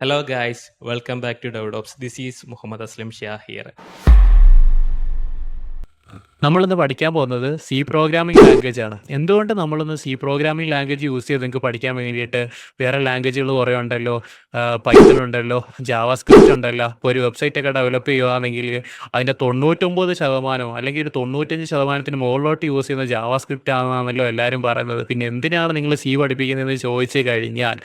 Hello guys, welcome back to DevOps. This is Muhammad Aslam Shah here. നമ്മളിന്ന് പഠിക്കാൻ പോകുന്നത് C programming language ആണ്. എന്തുകൊണ്ട് നമ്മളൊന്ന് സി പ്രോഗ്രാമിംഗ് ലാംഗ്വേജ് യൂസ് ചെയ്ത് നിങ്ങൾക്ക് പഠിക്കാൻ വേണ്ടിയിട്ട് വേറെ ലാംഗ്വേജുകൾ കുറേ ഉണ്ടല്ലോ, പൈത്തൺ ഉണ്ടല്ലോ, ജാവാസ്ക്രിപ്റ്റ് ഉണ്ടല്ലോ. ഇപ്പോൾ ഒരു വെബ്സൈറ്റ് ഒക്കെ ഡെവലപ്പ് ചെയ്യുകയാണെങ്കിൽ അതിൻ്റെ 99% അല്ലെങ്കിൽ ഒരു 95% മുകളിലോട്ട് യൂസ് ചെയ്യുന്ന ജാവാസ്ക്രിപ്റ്റ് ആണെന്നാണല്ലോ എല്ലാവരും പറയുന്നത്. പിന്നെ എന്തിനാണ് നിങ്ങൾ സി പഠിപ്പിക്കുന്നതെന്ന് ചോദിച്ചു കഴിഞ്ഞാൽ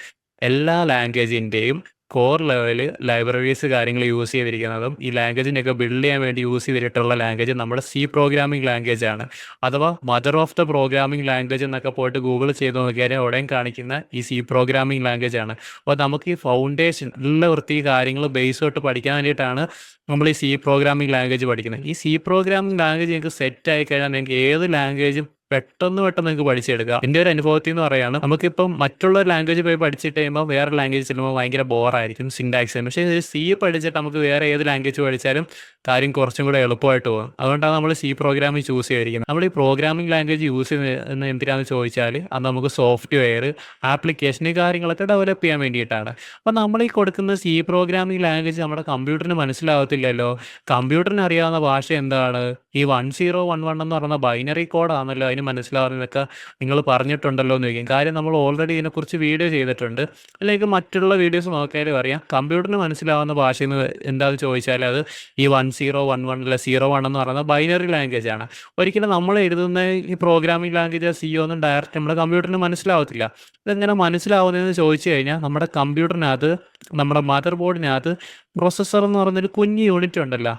എല്ലാ ലാംഗ്വേജിൻ്റെയും കോർ ലെവൽ ലൈബ്രറീസ് കാര്യങ്ങൾ യൂസ് ചെയ്തിരിക്കുന്നതും ഈ ലാംഗ്വേജിനെയൊക്കെ ബിൽഡ് ചെയ്യാൻ വേണ്ടി യൂസ് ചെയ്തിട്ടുള്ള ലാംഗ്വേജ് നമ്മുടെ സി പ്രോഗ്രാമിംഗ് ലാംഗ്വേജ് ആണ്. അഥവാ mother of the programming language എന്നൊക്കെ പോയിട്ട് ഗൂഗിൾ ചെയ്ത് നോക്കിയാൽ ഉടൻ കാണിക്കുന്ന ഈ സി പ്രോഗ്രാമിംഗ് ലാംഗ്വേജ് ആണ്. അപ്പോൾ നമുക്ക് ഈ ഫൗണ്ടേഷൻ എല്ലാ വൃത്തി കാര്യങ്ങൾ ബേസ് തൊട്ട് പഠിക്കാൻ വേണ്ടിയിട്ടാണ് നമ്മൾ ഈ സി പ്രോഗ്രാമിംഗ് ലാംഗ്വേജ് പഠിക്കുന്നത്. ഈ സി പ്രോഗ്രാമിംഗ് ലാംഗ്വേജ് നിങ്ങൾക്ക് സെറ്റ് ആയി കഴിഞ്ഞാൽ നിങ്ങൾക്ക് ഏത് ലാംഗ്വേജും പെട്ടെന്ന് നിങ്ങൾക്ക് പഠിച്ചെടുക്കാം. എൻ്റെ ഒരു അനുഭവത്തിൽ നിന്ന് പറയുകയാണ്, നമുക്കിപ്പം മറ്റുള്ള ലാംഗ്വേജ് പോയി പഠിച്ചിട്ട് കഴിയുമ്പോൾ വേറെ ലാംഗ്വേജ് ചെല്ലുമ്പോൾ ഭയങ്കര ബോറായിരിക്കും സിൻടാക്സ്. പക്ഷേ സി പഠിച്ചിട്ട് നമുക്ക് വേറെ ഏത് ലാംഗ്വേജ് പഠിച്ചാലും കാര്യം കുറച്ചും കൂടെ എളുപ്പമായിട്ട് പോകും. അതുകൊണ്ടാണ് നമ്മൾ സി പ്രോഗ്രാമിംഗ് ചൂസ് ചെയ്തിരിക്കുന്നത്. നമ്മൾ ഈ പ്രോഗ്രാമിംഗ് ലാംഗ്വേജ് യൂസ് ചെയ്യുന്നത് എന്തിനാണെന്ന് ചോദിച്ചാൽ അത് നമുക്ക് സോഫ്റ്റ്വെയർ ആപ്ലിക്കേഷൻ കാര്യങ്ങളൊക്കെ ഡെവലപ്പ് ചെയ്യാൻ വേണ്ടിയിട്ടാണ്. അപ്പോൾ നമ്മൾ ഈ കൊടുക്കുന്ന സി പ്രോഗ്രാമിംഗ് ലാംഗ്വേജ് നമ്മുടെ കമ്പ്യൂട്ടറിന് മനസ്സിലാവത്തില്ലല്ലോ. കമ്പ്യൂട്ടറിന് അറിയാവുന്ന ഭാഷ എന്താണ്? ഈ 1011 എന്ന് പറയുന്ന ബൈനറി കോഡാണല്ലോ അതിന് മനസ്സിലാവുന്നതൊക്കെ നിങ്ങൾ പറഞ്ഞിട്ടുണ്ടല്ലോ എന്ന് ചോദിക്കും. കാര്യം നമ്മൾ ഓൾറെഡി ഇതിനെക്കുറിച്ച് വീഡിയോ ചെയ്തിട്ടുണ്ട്, അല്ലെങ്കിൽ മറ്റുള്ള വീഡിയോസ് നോക്കിയാലും അറിയാം. കമ്പ്യൂട്ടറിന് മനസ്സിലാവുന്ന ഭാഷ എന്ന് എന്താണെന്ന് ചോദിച്ചാൽ അത് ഈ 1011 അല്ല 01 എന്ന് പറയുന്ന ബൈനറി ലാംഗ്വേജ് ആണ്. ഒരിക്കലും നമ്മൾ എഴുതുന്ന ഈ പ്രോഗ്രാമിംഗ് ലാംഗ്വേജ് സിഒ ഒന്നും ഡയറക്റ്റ് നമ്മുടെ കമ്പ്യൂട്ടറിന് മനസ്സിലാവത്തില്ല. ഇതെങ്ങനെ മനസ്സിലാവുന്നതെന്ന് ചോദിച്ചു കഴിഞ്ഞാൽ നമ്മുടെ കമ്പ്യൂട്ടറിനകത്ത്, നമ്മുടെ മദർ ബോർഡിനകത്ത് പ്രോസസ്സർ എന്ന് പറയുന്നൊരു കുഞ്ഞ് യൂണിറ്റ് ഉണ്ടല്ലോ,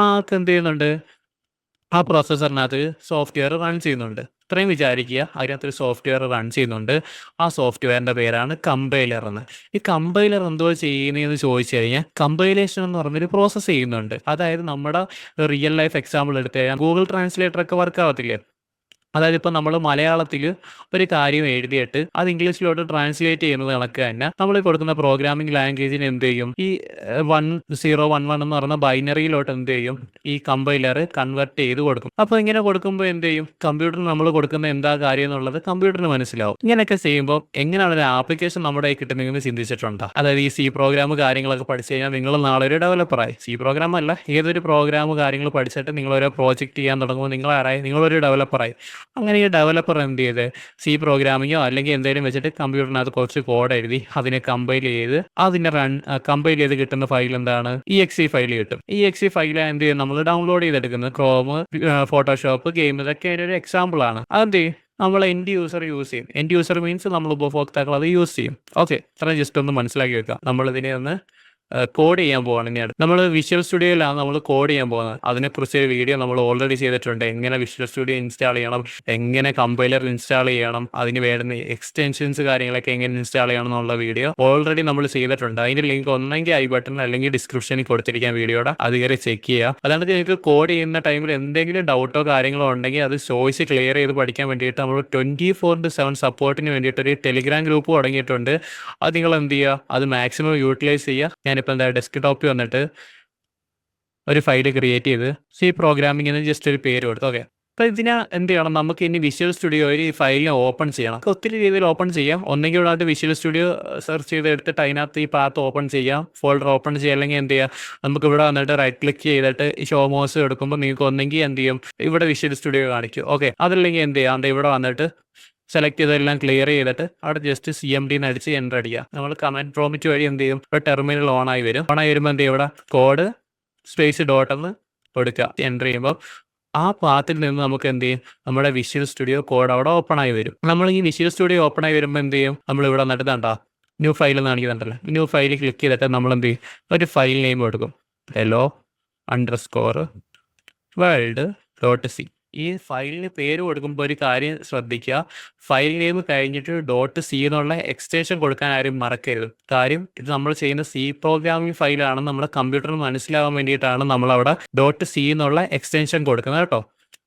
ആൾക്ക് എന്ത് ചെയ്യുന്നുണ്ട്, ആ പ്രോസസ്സറിനകത്ത് സോഫ്റ്റ്വെയർ റൺ ചെയ്യുന്നുണ്ട്. ഇത്രയും വിചാരിക്കുക, അതിനകത്തൊരു സോഫ്റ്റ്വെയർ റൺ ചെയ്യുന്നുണ്ട്. ആ സോഫ്റ്റ്വെയറിൻ്റെ പേരാണ് കമ്പൈലർ എന്ന്. ഈ കമ്പൈലർ എന്തോ ചെയ്യുന്നതെന്ന് ചോദിച്ചു കഴിഞ്ഞാൽ കമ്പൈലേഷൻ എന്ന് പറഞ്ഞൊരു പ്രോസസ്സ് ചെയ്യുന്നുണ്ട്. അതായത് നമ്മുടെ റിയൽ ലൈഫ് എക്സാമ്പിൾ എടുത്ത് കഴിഞ്ഞാൽ ഗൂഗിൾ ട്രാൻസ്ലേറ്ററൊക്കെ വർക്ക് ആവത്തില്ലേ? അതായത് ഇപ്പോൾ നമ്മൾ മലയാളത്തിൽ ഒരു കാര്യം എഴുതിയിട്ട് അത് ഇംഗ്ലീഷിലോട്ട് ട്രാൻസ്ലേറ്റ് ചെയ്യുന്നത് കണക്ക് തന്നെ നമ്മൾ കൊടുക്കുന്ന പ്രോഗ്രാമിംഗ് ലാംഗ്വേജിന് എന്ത് ചെയ്യും, ഈ 1011 എന്ന് പറയുന്ന ബൈനറിയിലോട്ട് എന്ത് ചെയ്യും, ഈ കമ്പൈലർ കൺവെർട്ട് ചെയ്ത് കൊടുക്കും. അപ്പോൾ ഇങ്ങനെ കൊടുക്കുമ്പോൾ എന്ത് ചെയ്യും, കമ്പ്യൂട്ടറിന് നമ്മൾ കൊടുക്കുന്ന എന്താ കാര്യം എന്നുള്ളത് കമ്പ്യൂട്ടറിന് മനസ്സിലാവും. ഇങ്ങനെയൊക്കെ ചെയ്യുമ്പോൾ എങ്ങനെയാണ് ഒരു ആപ്ലിക്കേഷൻ നമ്മുടെ കയ്യിൽ കിട്ടുന്നതെന്ന് ചിന്തിച്ചിട്ടുണ്ടോ? അതായത് ഈ സി പ്രോഗ്രാം കാര്യങ്ങളൊക്കെ പഠിച്ചു കഴിഞ്ഞാൽ നിങ്ങൾ നാളെ ഒരു ഡെവലപ്പറായി. സി പ്രോഗ്രാം അല്ല, ഏതൊരു പ്രോഗ്രാം കാര്യങ്ങൾ പഠിച്ചിട്ട് നിങ്ങളൊരു പ്രോജക്റ്റ് ചെയ്യാൻ തുടങ്ങുമ്പോൾ നിങ്ങളൊരു ഡെവലപ്പറായി. അങ്ങനെ ഈ ഡെവലപ്പർ എന്ത് ചെയ്ത് സി പ്രോഗ്രാമിങ്ങോ അല്ലെങ്കിൽ എന്തെങ്കിലും വെച്ചിട്ട് കമ്പ്യൂട്ടറിനകത്ത് കുറച്ച് കോഡ് എഴുതി അതിനെ കമ്പൈൽ ചെയ്ത് അതിനെ കമ്പൈൽ ചെയ്ത് കിട്ടുന്ന ഫയൽ എന്താണ്, EXE ഫയൽ കിട്ടും. EXE ഫയൽ എന്ത് ചെയ്യും, നമ്മൾ ഡൗൺലോഡ് ചെയ്തെടുക്കുന്നത് ക്രോം, ഫോട്ടോഷോപ്പ്, ഗെയിം, ഇതൊക്കെ അതിൻ്റെ ഒരു എക്സാമ്പിൾ ആണ്. അതെന്ത് ചെയ്യും, നമ്മൾ എൻഡ് യൂസർ യൂസ് ചെയ്യും. എൻഡ് യൂസർ മീൻസ് നമ്മൾ ഉപഭോക്താക്കൾ അത് യൂസ് ചെയ്യും. ഓക്കെ, ഇത്ര ജസ്റ്റ് ഒന്ന് മനസ്സിലാക്കി വെക്കാം. നമ്മളിതിനെ ഒന്ന് കോഡ് ചെയ്യാൻ പോവാണ്. ഇനി നമ്മൾ വിഷ്വൽ സ്റ്റുഡിയോയിലാണ് നമ്മൾ കോഡ് ചെയ്യാൻ പോകുന്നത്. അതിനെക്കുറിച്ച് ഒരു വീഡിയോ നമ്മൾ ഓൾറെഡി ചെയ്തിട്ടുണ്ട്. എങ്ങനെ വിഷ്വൽ സ്റ്റുഡിയോ ഇൻസ്റ്റാൾ ചെയ്യണം, എങ്ങനെ കമ്പൈലർ ഇൻസ്റ്റാൾ ചെയ്യണം, അതിന് വേണ്ടുന്ന എക്സ്റ്റൻഷൻസ് കാര്യങ്ങളൊക്കെ എങ്ങനെ ഇൻസ്റ്റാൾ ചെയ്യണം എന്നുള്ള വീഡിയോ ഓൾറെഡി നമ്മൾ ചെയ്തിട്ടുണ്ട്. അതിൻ്റെ ലിങ്ക് ഒന്നെങ്കിൽ ഐ ബട്ടൺ അല്ലെങ്കിൽ ഡിസ്ക്രിപ്ഷനിൽ കൊടുത്തിരിക്കാൻ വീഡിയോയുടെ, അത് കയറി ചെക്ക് ചെയ്യുക. അല്ലാണ്ട് നിങ്ങൾക്ക് കോഡ് ചെയ്യുന്ന ടൈമിൽ എന്തെങ്കിലും ഡൗട്ടോ കാര്യങ്ങളോ ഉണ്ടെങ്കിൽ അത് ചോയ്സ് ക്ലിയർ ചെയ്ത് പഠിക്കാൻ വേണ്ടിയിട്ട് നമ്മൾ 24/7 സപ്പോർട്ടിന് വേണ്ടിയിട്ട് ഒരു ടെലിഗ്രാം ഗ്രൂപ്പ് തുടങ്ങിയിട്ടുണ്ട്. അത് നിങ്ങൾ എന്ത് ചെയ്യുക, അത് മാക്സിമം യൂട്ടിലൈസ് ചെയ്യുക. ഞാനിപ്പോൾ എന്താ ഡെസ്ക്ടോപ്പിൽ വന്നിട്ട് ഒരു ഫയൽ ക്രിയേറ്റ് ചെയ്ത് സി പ്രോഗ്രാമിംഗ് എന്ന് ജസ്റ്റ് ഒരു പേര് കൊടുത്തു. ഓക്കെ, അപ്പോൾ ഇതിന് എന്ത് ചെയ്യണം, നമുക്ക് ഇനി വിഷ്വൽ സ്റ്റുഡിയോയിൽ ഈ ഫയലിനെ ഓപ്പൺ ചെയ്യണം. ഒത്തിരി രീതിയിൽ ഓപ്പൺ ചെയ്യാം. ഒന്നെങ്കിൽ ഇവിടെ വിഷ്വൽ സ്റ്റുഡിയോ സെർച്ച് ചെയ്ത് എടുത്തിട്ട് അതിനകത്ത് ഈ പാത്ത് ഓപ്പൺ ചെയ്യാം, ഫോൾഡർ ഓപ്പൺ ചെയ്യുക. അല്ലെങ്കിൽ എന്ത് ചെയ്യുക, നമുക്ക് ഇവിടെ വന്നിട്ട് റൈറ്റ് ക്ലിക്ക് ചെയ്തിട്ട് ഈ ഷോ മോസ് എടുക്കുമ്പോൾ നിങ്ങൾക്ക് ഒന്നെങ്കിൽ എന്ത് ചെയ്യും, ഇവിടെ വിഷ്വൽ സ്റ്റുഡിയോ കാണിക്കും. ഓക്കെ, അതല്ലെങ്കിൽ എന്ത് ചെയ്യാം, ഇവിടെ വന്നിട്ട് സെലക്ട് ചെയ്തെല്ലാം ക്ലിയർ ചെയ്തിട്ട് അവിടെ ജസ്റ്റ് CMD എന്ന് അടിച്ച് എൻ്റർ അടിക്കുക. നമ്മൾ കമാൻഡ് പ്രോംപ്റ്റ് വഴി എന്ത് ചെയ്യും, ഇപ്പോൾ ടെർമിനൽ ഓണായി വരും. ഓണായി വരുമ്പോൾ എന്ത് ചെയ്യും, ഇവിടെ കോഡ് സ്പേസ് ഡോട്ട് എന്ന് കൊടുക്കുക. എൻ്റർ ചെയ്യുമ്പോൾ ആ പാത്തിൽ നിന്ന് നമുക്ക് എന്ത് ചെയ്യും, നമ്മുടെ വിഷ്വൽ സ്റ്റുഡിയോ കോഡ് അവിടെ ഓപ്പൺ ആയി വരും. നമ്മൾ ഈ വിഷ്വൽ സ്റ്റുഡിയോ ഓപ്പൺ ആയി വരുമ്പോൾ എന്ത് ചെയ്യും, നമ്മൾ ഇവിടെ വന്നിട്ട് കണ്ടോ ന്യൂ ഫയൽ എന്ന് കാണിക്കുന്നുണ്ടല്ലോ, ന്യൂ ഫയൽ ക്ലിക്ക് ചെയ്തിട്ട് നമ്മൾ എന്ത് ചെയ്യും, ഒരു ഫയൽ നെയിം കൊടുക്കും, hello_world.c. ഈ ഫയലിന് പേര് കൊടുക്കുമ്പോൾ ഒരു കാര്യം ശ്രദ്ധിക്കുക, ഫയൽ നെയിം കഴിഞ്ഞിട്ട് .c എന്നുള്ള എക്സ്റ്റൻഷൻ കൊടുക്കാൻ ആരും മറക്കരുത്. കാര്യം ഇത് നമ്മൾ ചെയ്യുന്ന സി പ്രോഗ്രാമിംഗ് ഫയലാണ്, നമ്മുടെ കമ്പ്യൂട്ടറിന് മനസ്സിലാവാൻ വേണ്ടിയിട്ടാണ് നമ്മളവിടെ .c എന്നുള്ള എക്സ്റ്റൻഷൻ കൊടുക്കുന്നത് കേട്ടോ.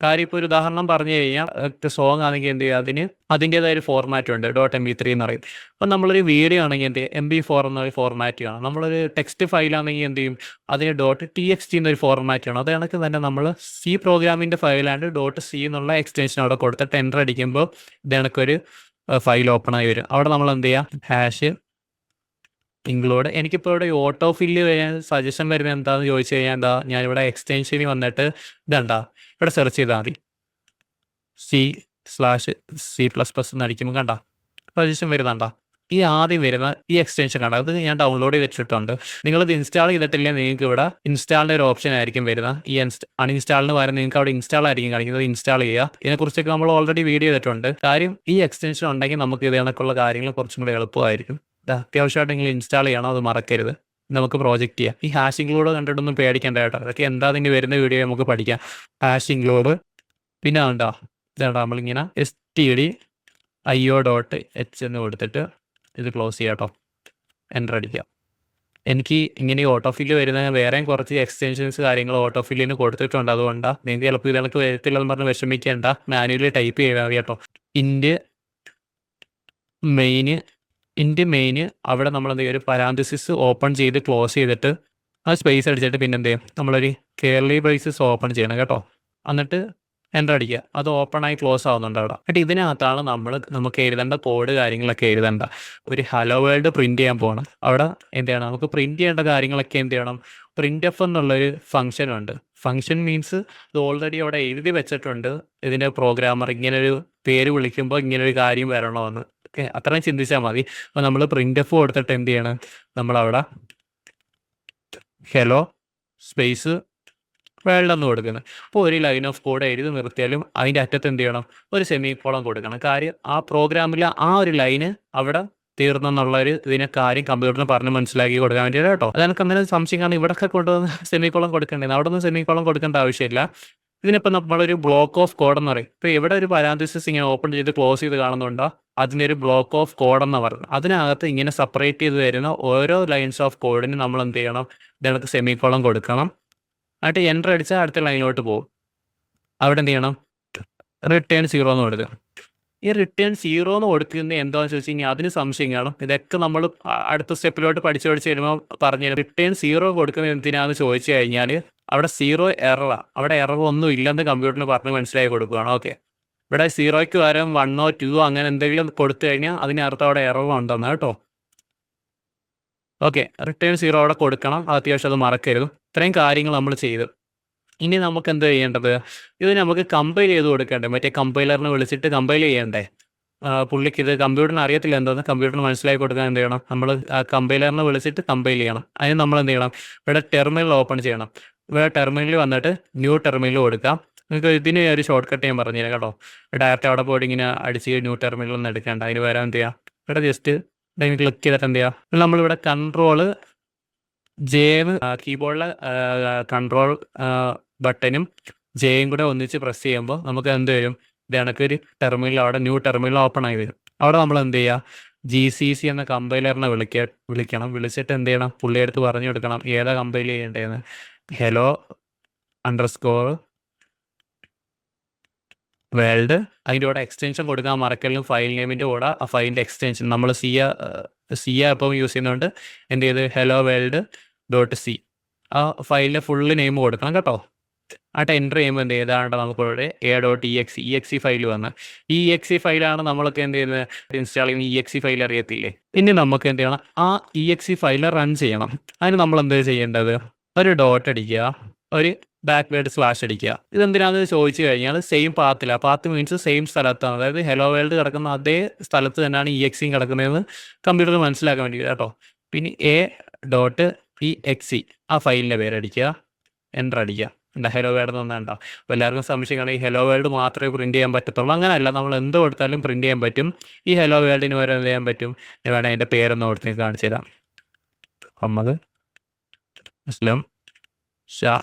കാര്യം ഇപ്പോൾ ഒരു ഉദാഹരണം പറഞ്ഞു കഴിഞ്ഞാൽ സോങ് ആണെങ്കിൽ എന്ത് ചെയ്യുക, അതിന് അതിൻ്റേതായ ഒരു ഫോർമാറ്റ് ഉണ്ട്, .mp3 എന്ന് പറയും. അപ്പം നമ്മളൊരു വീഡിയോ ആണെങ്കിൽ എന്ത് ചെയ്യും, MP4 എന്നൊരു ഫോർമാറ്റ് ആണ്. നമ്മളൊരു ടെക്സ്റ്റ് ഫയലാണെങ്കിൽ എന്ത് ചെയ്യും, അതിന് .txt എന്നൊരു ഫോർമാറ്റ് ആണ്. അത് കണക്ക് തന്നെ നമ്മൾ സി പ്രോഗ്രാമിൻ്റെ ഫയലാണ്ട് .c എന്നുള്ള എക്സ്റ്റൻഷൻ അവിടെ കൊടുത്തിട്ട് എൻ്റർ അടിക്കുമ്പോൾ ഇത് കണക്കൊരു ഫയൽ ഓപ്പൺ ആയി വരും. അവിടെ നമ്മൾ എന്ത് ചെയ്യുക, ഇൻക്ലൂഡ് എനിക്കിപ്പോൾ ഇവിടെ ഓട്ടോ ഫില്ല് ചെയ്യാൻ സജഷൻ വരുന്നത് എന്താണെന്ന് ചോദിച്ചു കഴിഞ്ഞാൽ എന്താ ഞാനിവിടെ എക്സ്റ്റൻഷനിൽ വന്നിട്ട് ഇതെന്താ ഇവിടെ സെർച്ച് ചെയ്താൽ മതി C/C++ എന്നടിക്കുമ്പോൾ കണ്ട സജഷൻ വരുന്നുണ്ടോ ഈ ആദ്യം വരുന്ന ഈ എക്സ്റ്റൻഷൻ കണ്ട അത് ഞാൻ ഡൗൺലോഡ് ചെയ്തിട്ടുണ്ട്. നിങ്ങളിത് ഇൻസ്റ്റാൾ ചെയ്തിട്ടില്ല നിങ്ങൾക്ക് ഇവിടെ ഇൻസ്റ്റാളിൻ്റെ ഒരു ഓപ്ഷൻ ആയിരിക്കും വരുന്നത്. ഈ അൺഇൻസ്റ്റാളിന് പകരം നിങ്ങൾക്ക് അവിടെ ഇൻസ്റ്റാൾ ആയിരിക്കും കാണിക്കുന്നത്. ഇൻസ്റ്റാൾ ചെയ്യുക. ഇതിനെക്കുറിച്ചൊക്കെ നമ്മൾ ഓൾറെഡി വീഡിയോ ചെയ്തിട്ടുണ്ട്. കാര്യം ഈ എക്സ്റ്റൻഷൻ ഉണ്ടെങ്കിൽ നമുക്ക് ഇത് കണക്കുള്ള കാര്യങ്ങൾ കുറച്ചും കൂടി എളുപ്പമായിരിക്കും. അത്യാവശ്യമായിട്ട് നിങ്ങൾ ഇൻസ്റ്റാൾ ചെയ്യണം, അത് മറക്കരുത്. നമുക്ക് പ്രോജക്റ്റ് ചെയ്യാം. ഈ ഹാഷ് ഇൻക്ലൂഡ് കണ്ടിട്ടൊന്നും പേടിക്കേണ്ട കേട്ടോ. അതൊക്കെ എന്താ അതിന് വരുന്ന വീഡിയോ നമുക്ക് പഠിക്കാം. ഹാഷ് ഇൻക്ലൂഡ് പിന്നെ ഉണ്ടോ ഇതാണ്ടോ നമ്മളിങ്ങനെ stdio.h എന്ന് കൊടുത്തിട്ട് ഇത് ക്ലോസ് ചെയ്യാം കേട്ടോ. എൻ്റർ അടിക്കാം. എനിക്ക് ഇങ്ങനെ ഓട്ടോ ഫില്ല് വരുന്ന വേറെയും കുറച്ച് എക്സ്റ്റൻഷൻസ് കാര്യങ്ങൾ ഓട്ടോ ഫില്ലിന് കൊടുത്തിട്ടുണ്ട്. അതുകൊണ്ടാണ് നിങ്ങൾക്ക് ചിലപ്പോൾ ഇതിനൊക്കെ വരത്തില്ലെന്ന് പറഞ്ഞ് വിഷമിക്കേണ്ട. മാനുവലി ടൈപ്പ് ചെയ്താൽ കേട്ടോ. ഇൻറ്റ് മെയിന് അവിടെ നമ്മളെന്ത് ചെയ്യും ഒരു പരാന്തസിസ് ഓപ്പൺ ചെയ്ത് ക്ലോസ് ചെയ്തിട്ട് ആ സ്പേസ് അടിച്ചിട്ട് പിന്നെ എന്ത് ചെയ്യും നമ്മളൊരു കേർലി ബ്രേസസ് ഓപ്പൺ ചെയ്യണം കേട്ടോ. എന്നിട്ട് എൻ്റർ അടിക്കുക. അത് ഓപ്പണായി ക്ലോസ് ആവുന്നുണ്ട് അവിടെ. എന്നിട്ട് ഇതിനകത്താണ് നമുക്ക് എഴുതേണ്ട കോഡ് കാര്യങ്ങളൊക്കെ എഴുതേണ്ട. ഒരു ഹലോ വേൾഡ് പ്രിൻറ്റ് ചെയ്യാൻ പോകണം. അവിടെ എന്ത് ചെയ്യണം നമുക്ക് പ്രിൻറ്റ് ചെയ്യേണ്ട കാര്യങ്ങളൊക്കെ എന്ത് ചെയ്യണം printf എന്നുള്ളൊരു ഫംഗ്ഷൻ ഉണ്ട്. ഫംഗ്ഷൻ മീൻസ് ഇത് ഓൾറെഡി അവിടെ എഴുതി വെച്ചിട്ടുണ്ട്. ഇതിൻ്റെ പ്രോഗ്രാമർ ഇങ്ങനൊരു പേര് വിളിക്കുമ്പോൾ ഇങ്ങനൊരു കാര്യം വരണമെന്ന്. ഓക്കെ, അത്രയും ചിന്തിച്ചാൽ മതി. അപ്പോൾ നമ്മൾ printf കൊടുത്തിട്ട് എന്ത് ചെയ്യണം നമ്മളവിടെ ഹലോ സ്പേസ് വേൾഡ് എന്ന് കൊടുക്കുന്നത്. അപ്പോൾ ഒരു ലൈൻ ഓഫ് കോഡ് എഴുതി നിർത്തിയാലും അതിൻ്റെ അറ്റത്ത് എന്ത് ചെയ്യണം ഒരു സെമിക്കോളം കൊടുക്കണം. കാര്യം ആ പ്രോഗ്രാമിലെ ആ ഒരു ലൈന് അവിടെ തീർന്നെന്നുള്ളൊരു ഇതിനെ കാര്യം കമ്പ്യൂട്ടറിന് പറഞ്ഞ് മനസ്സിലാക്കി കൊടുക്കാൻ വേണ്ടിയിട്ട് കേട്ടോ. അതെനിക്ക് അങ്ങനെ സംശയം കാരണം ഇവിടെയൊക്കെ കൊണ്ടുവന്ന് സെമിക്കോളം കൊടുക്കേണ്ടത്, അവിടെ നിന്ന് സെമിക്കോളം കൊടുക്കേണ്ട ആവശ്യമില്ല. ഇതിനിപ്പോൾ നമ്മളൊരു ബ്ലോക്ക് ഓഫ് കോഡ് എന്ന് പറയും. ഇപ്പോൾ ഇവിടെ ഒരു പാരാന്തസിസ് ഇങ്ങനെ ഓപ്പൺ ചെയ്ത് ക്ലോസ് ചെയ്ത് കാണുന്നുണ്ടോ അതിൻ്റെ ഒരു ബ്ലോക്ക് ഓഫ് കോഡ് എന്ന് പറയുന്നത്. അതിനകത്ത് ഇങ്ങനെ സെപ്പറേറ്റ് ചെയ്ത് വരുന്ന ഓരോ ലൈൻസ് ഓഫ് കോഡിന് നമ്മൾ എന്ത് ചെയ്യണം ഇതിനകത്ത് സെമിക്കോളം കൊടുക്കണം. എന്നിട്ട് എൻ്റർ അടിച്ചാൽ അടുത്ത ലൈനിലോട്ട് പോകും. അവിടെ എന്ത് ചെയ്യണം റിട്ടേൺ 0 എന്ന് കൊടുക്കുക. ഈ റിട്ടേൺ 0 എന്ന് കൊടുക്കുന്നത് എന്താണെന്ന് ചോദിച്ചു കഴിഞ്ഞാൽ അതിന് സംശയം കാണും. ഇതൊക്കെ നമ്മൾ അടുത്ത സ്റ്റെപ്പിലോട്ട് പഠിച്ച് വരുമ്പോൾ പറഞ്ഞു റിട്ടേൺ 0 കൊടുക്കുന്നത് എന്തിനാണെന്ന് ചോദിച്ചു കഴിഞ്ഞാൽ അവിടെ 0 എററാണ്. അവിടെ എറർ ഒന്നും ഇല്ലെന്ന് കമ്പ്യൂട്ടറിന് പറഞ്ഞ് മനസ്സിലാക്കി കൊടുക്കുകയാണ്. ഓക്കെ, ഇവിടെ 0ക്ക് പകരം 1 2 അങ്ങനെ എന്തെങ്കിലും കൊടുത്തു കഴിഞ്ഞാൽ അതിനർത്ഥം അവിടെ എറർ ഉണ്ടെന്ന് കേട്ടോ. ഓക്കെ, റിട്ടേൺ 0 അവിടെ കൊടുക്കണം. അത്യാവശ്യം അത് മറക്കരുത്. ഇത്രയും കാര്യങ്ങൾ നമ്മൾ ചെയ്തു. ഇനി നമുക്ക് എന്ത് ചെയ്യേണ്ടത് ഇത് നമുക്ക് കമ്പൈൽ ചെയ്ത് കൊടുക്കേണ്ടത്. മറ്റേ കമ്പൈലറിനെ വിളിച്ചിട്ട് കമ്പൈൽ ചെയ്യണ്ടേ. പുള്ളിക്ക് ഇത് കമ്പ്യൂട്ടറിന് അറിയത്തില്ല എന്താണെന്ന് കമ്പ്യൂട്ടറിന് മനസ്സിലാക്കി കൊടുക്കാൻ എന്ത് ചെയ്യണം നമ്മൾ കമ്പൈലറിനെ വിളിച്ചിട്ട് കമ്പൈൽ ചെയ്യണം. അതിന് നമ്മൾ എന്ത് ചെയ്യണം ഇവിടെ ടെർമിനൽ ഓപ്പൺ ചെയ്യണം. ഇവിടെ ടെർമിനലിൽ വന്നിട്ട് ന്യൂ ടെർമിനൽ കൊടുക്കാം. നിങ്ങൾക്ക് ഇതിന് ഒരു ഷോർട്ട് കട്ട് ഞാൻ പറഞ്ഞുതരാം കേട്ടോ. ഡയറക്റ്റ് അവിടെ പോയിട്ട് ഇങ്ങനെ അടിച്ച് ന്യൂ ടെർമിനൽ ഒന്നും എടുക്കേണ്ട. അതിന് വരാൻ എന്ത് ചെയ്യുക ഇവിടെ ജസ്റ്റ് ക്ലിക്ക് ചെയ്തിട്ട് എന്ത് ചെയ്യുക നമ്മളിവിടെ കൺട്രോള് ജെന്ന് കീബോർഡിലെ കൺട്രോൾ ബട്ടനും ജെയും കൂടെ ഒന്നിച്ച് പ്രസ് ചെയ്യുമ്പോൾ നമുക്ക് എന്ത് വരും ഇത് കണക്കൊരു ടെർമിനൽ അവിടെ ന്യൂ ടെർമിനൽ ഓപ്പൺ ആയി വരും. അവിടെ നമ്മൾ എന്ത് ചെയ്യുക GCC എന്ന കമ്പൈലറിനെ വിളിക്കണം. വിളിച്ചിട്ട് എന്ത് ചെയ്യണം പുള്ളിയെടുത്ത് പറഞ്ഞു കൊടുക്കണം ഏതാ കമ്പൈൽ ചെയ്യേണ്ടതെന്ന്. ഹലോ _ വേൾഡ് അതിൻ്റെ കൂടെ എക്സ്റ്റൻഷൻ കൊടുക്കാൻ മറക്കലും ഫയൽ നെയിമിൻ്റെ കൂടെ ആ ഫയലിൻ്റെ എക്സ്റ്റൻഷൻ നമ്മൾ സി അപ്പം യൂസ് ചെയ്യുന്നതുകൊണ്ട് എന്ത് ചെയ്ത് ഹലോ വേൾഡ് .c ആ ഫയലിൻ്റെ ഫുള്ള് നെയിം കൊടുക്കണം കേട്ടോ. ആയിട്ട് എൻ്റർ ചെയ്യുമ്പോൾ എന്ത് ചെയ്താണ്ട് നമുക്കിവിടെ a.exe ഫയൽ വന്ന് ഈ exe ഫയലാണ് നമ്മളൊക്കെ എന്ത് ചെയ്യുന്നത് ഇൻസ്റ്റാൾ ചെയ്യുന്ന exe ഫയൽ അറിയത്തില്ലേ. ഇനി നമുക്ക് എന്ത് ചെയ്യണം ആ exe ഫയൽ റൺ ചെയ്യണം. അതിന് നമ്മൾ എന്ത് ചെയ്യേണ്ടത് ഒരു ഡോട്ട് അടിക്കുക, ഒരു // അടിക്കുക. ഇതെന്തിനാണെന്ന് ചോദിച്ചു കഴിഞ്ഞാൽ സെയിം പാത്തിലാണ്. പാത്ത് മീൻസ് സെയിം സ്ഥലത്താണ്. അതായത് ഹലോ വേൾഡ് കിടക്കുന്ന അതേ സ്ഥലത്ത് തന്നെയാണ് exe കിടക്കുന്നതെന്ന് കമ്പ്യൂട്ടർ മനസ്സിലാക്കാൻ വേണ്ടി കേട്ടോ. പിന്നെ a.exe ആ ഫയലിൻ്റെ പേരടിക്കുക, എൻ്റർ അടിക്കുക. എന്താ ഹലോ വേൾഡ് ഒന്നുണ്ടോ. അപ്പോൾ എല്ലാവർക്കും സംശയമാണ് ഈ ഹലോ വേൾഡ് മാത്രമേ പ്രിൻറ്റ് ചെയ്യാൻ പറ്റത്തുള്ളൂ. അങ്ങനെയല്ല, നമ്മൾ എന്ത് കൊടുത്താലും പ്രിൻറ്റ് ചെയ്യാൻ പറ്റും. ഈ ഹലോ വേൾഡിന് വരെ എന്ത് ചെയ്യാൻ പറ്റും വേണം അതിൻ്റെ പേരൊന്ന് കൊടുത്ത് കാണിച്ചു തരാം. മുഹമ്മദ് അസ്ലം ഷാ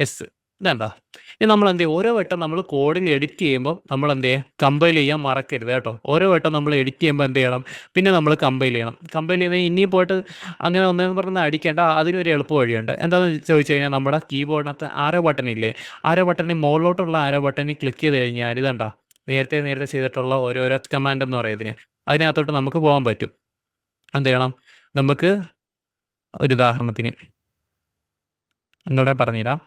എസ് ഇതെന്താ. ഇനി നമ്മൾ എന്ത് ചെയ്യും ഓരോ വട്ടം നമ്മൾ കോഡിൽ എഡിറ്റ് ചെയ്യുമ്പോൾ നമ്മൾ എന്ത് ചെയ്യുക കമ്പൈൽ ചെയ്യാൻ മറക്കരുത് കേട്ടോ. ഓരോ വട്ടം നമ്മൾ എഡിറ്റ് ചെയ്യുമ്പോൾ എന്ത് ചെയ്യണം പിന്നെ നമ്മൾ കമ്പൈൽ ചെയ്യണം. കമ്പൈൽ ചെയ്ത് ഇനിയും പോയിട്ട് അങ്ങനെ ഒന്നെന്ന് പറഞ്ഞ് അടിക്കേണ്ട. അതിനൊരു എളുപ്പ വഴിയുണ്ട്. എന്താണെന്ന് ചോദിച്ചു കഴിഞ്ഞാൽ നമ്മുടെ കീബോർഡിനകത്ത് ആരോ ബട്ടൺ ഇല്ലേ, ആരോ ബട്ടണിൽ മുകളിലോട്ടുള്ള ആരോ ബട്ടണിൽ ക്ലിക്ക് ചെയ്ത് കഴിഞ്ഞാൽ ഇതെന്താ നേരത്തെ ചെയ്തിട്ടുള്ള ഓരോരോ കമാൻഡ് എന്ന് പറയുന്നതിന് അതിനകത്തോട്ട് നമുക്ക് പോകാൻ പറ്റും. എന്ത് ചെയ്യണം നമുക്ക് ഒരു ഉദാഹരണത്തിന് നിങ്ങളുടെ പറഞ്ഞുതരാം.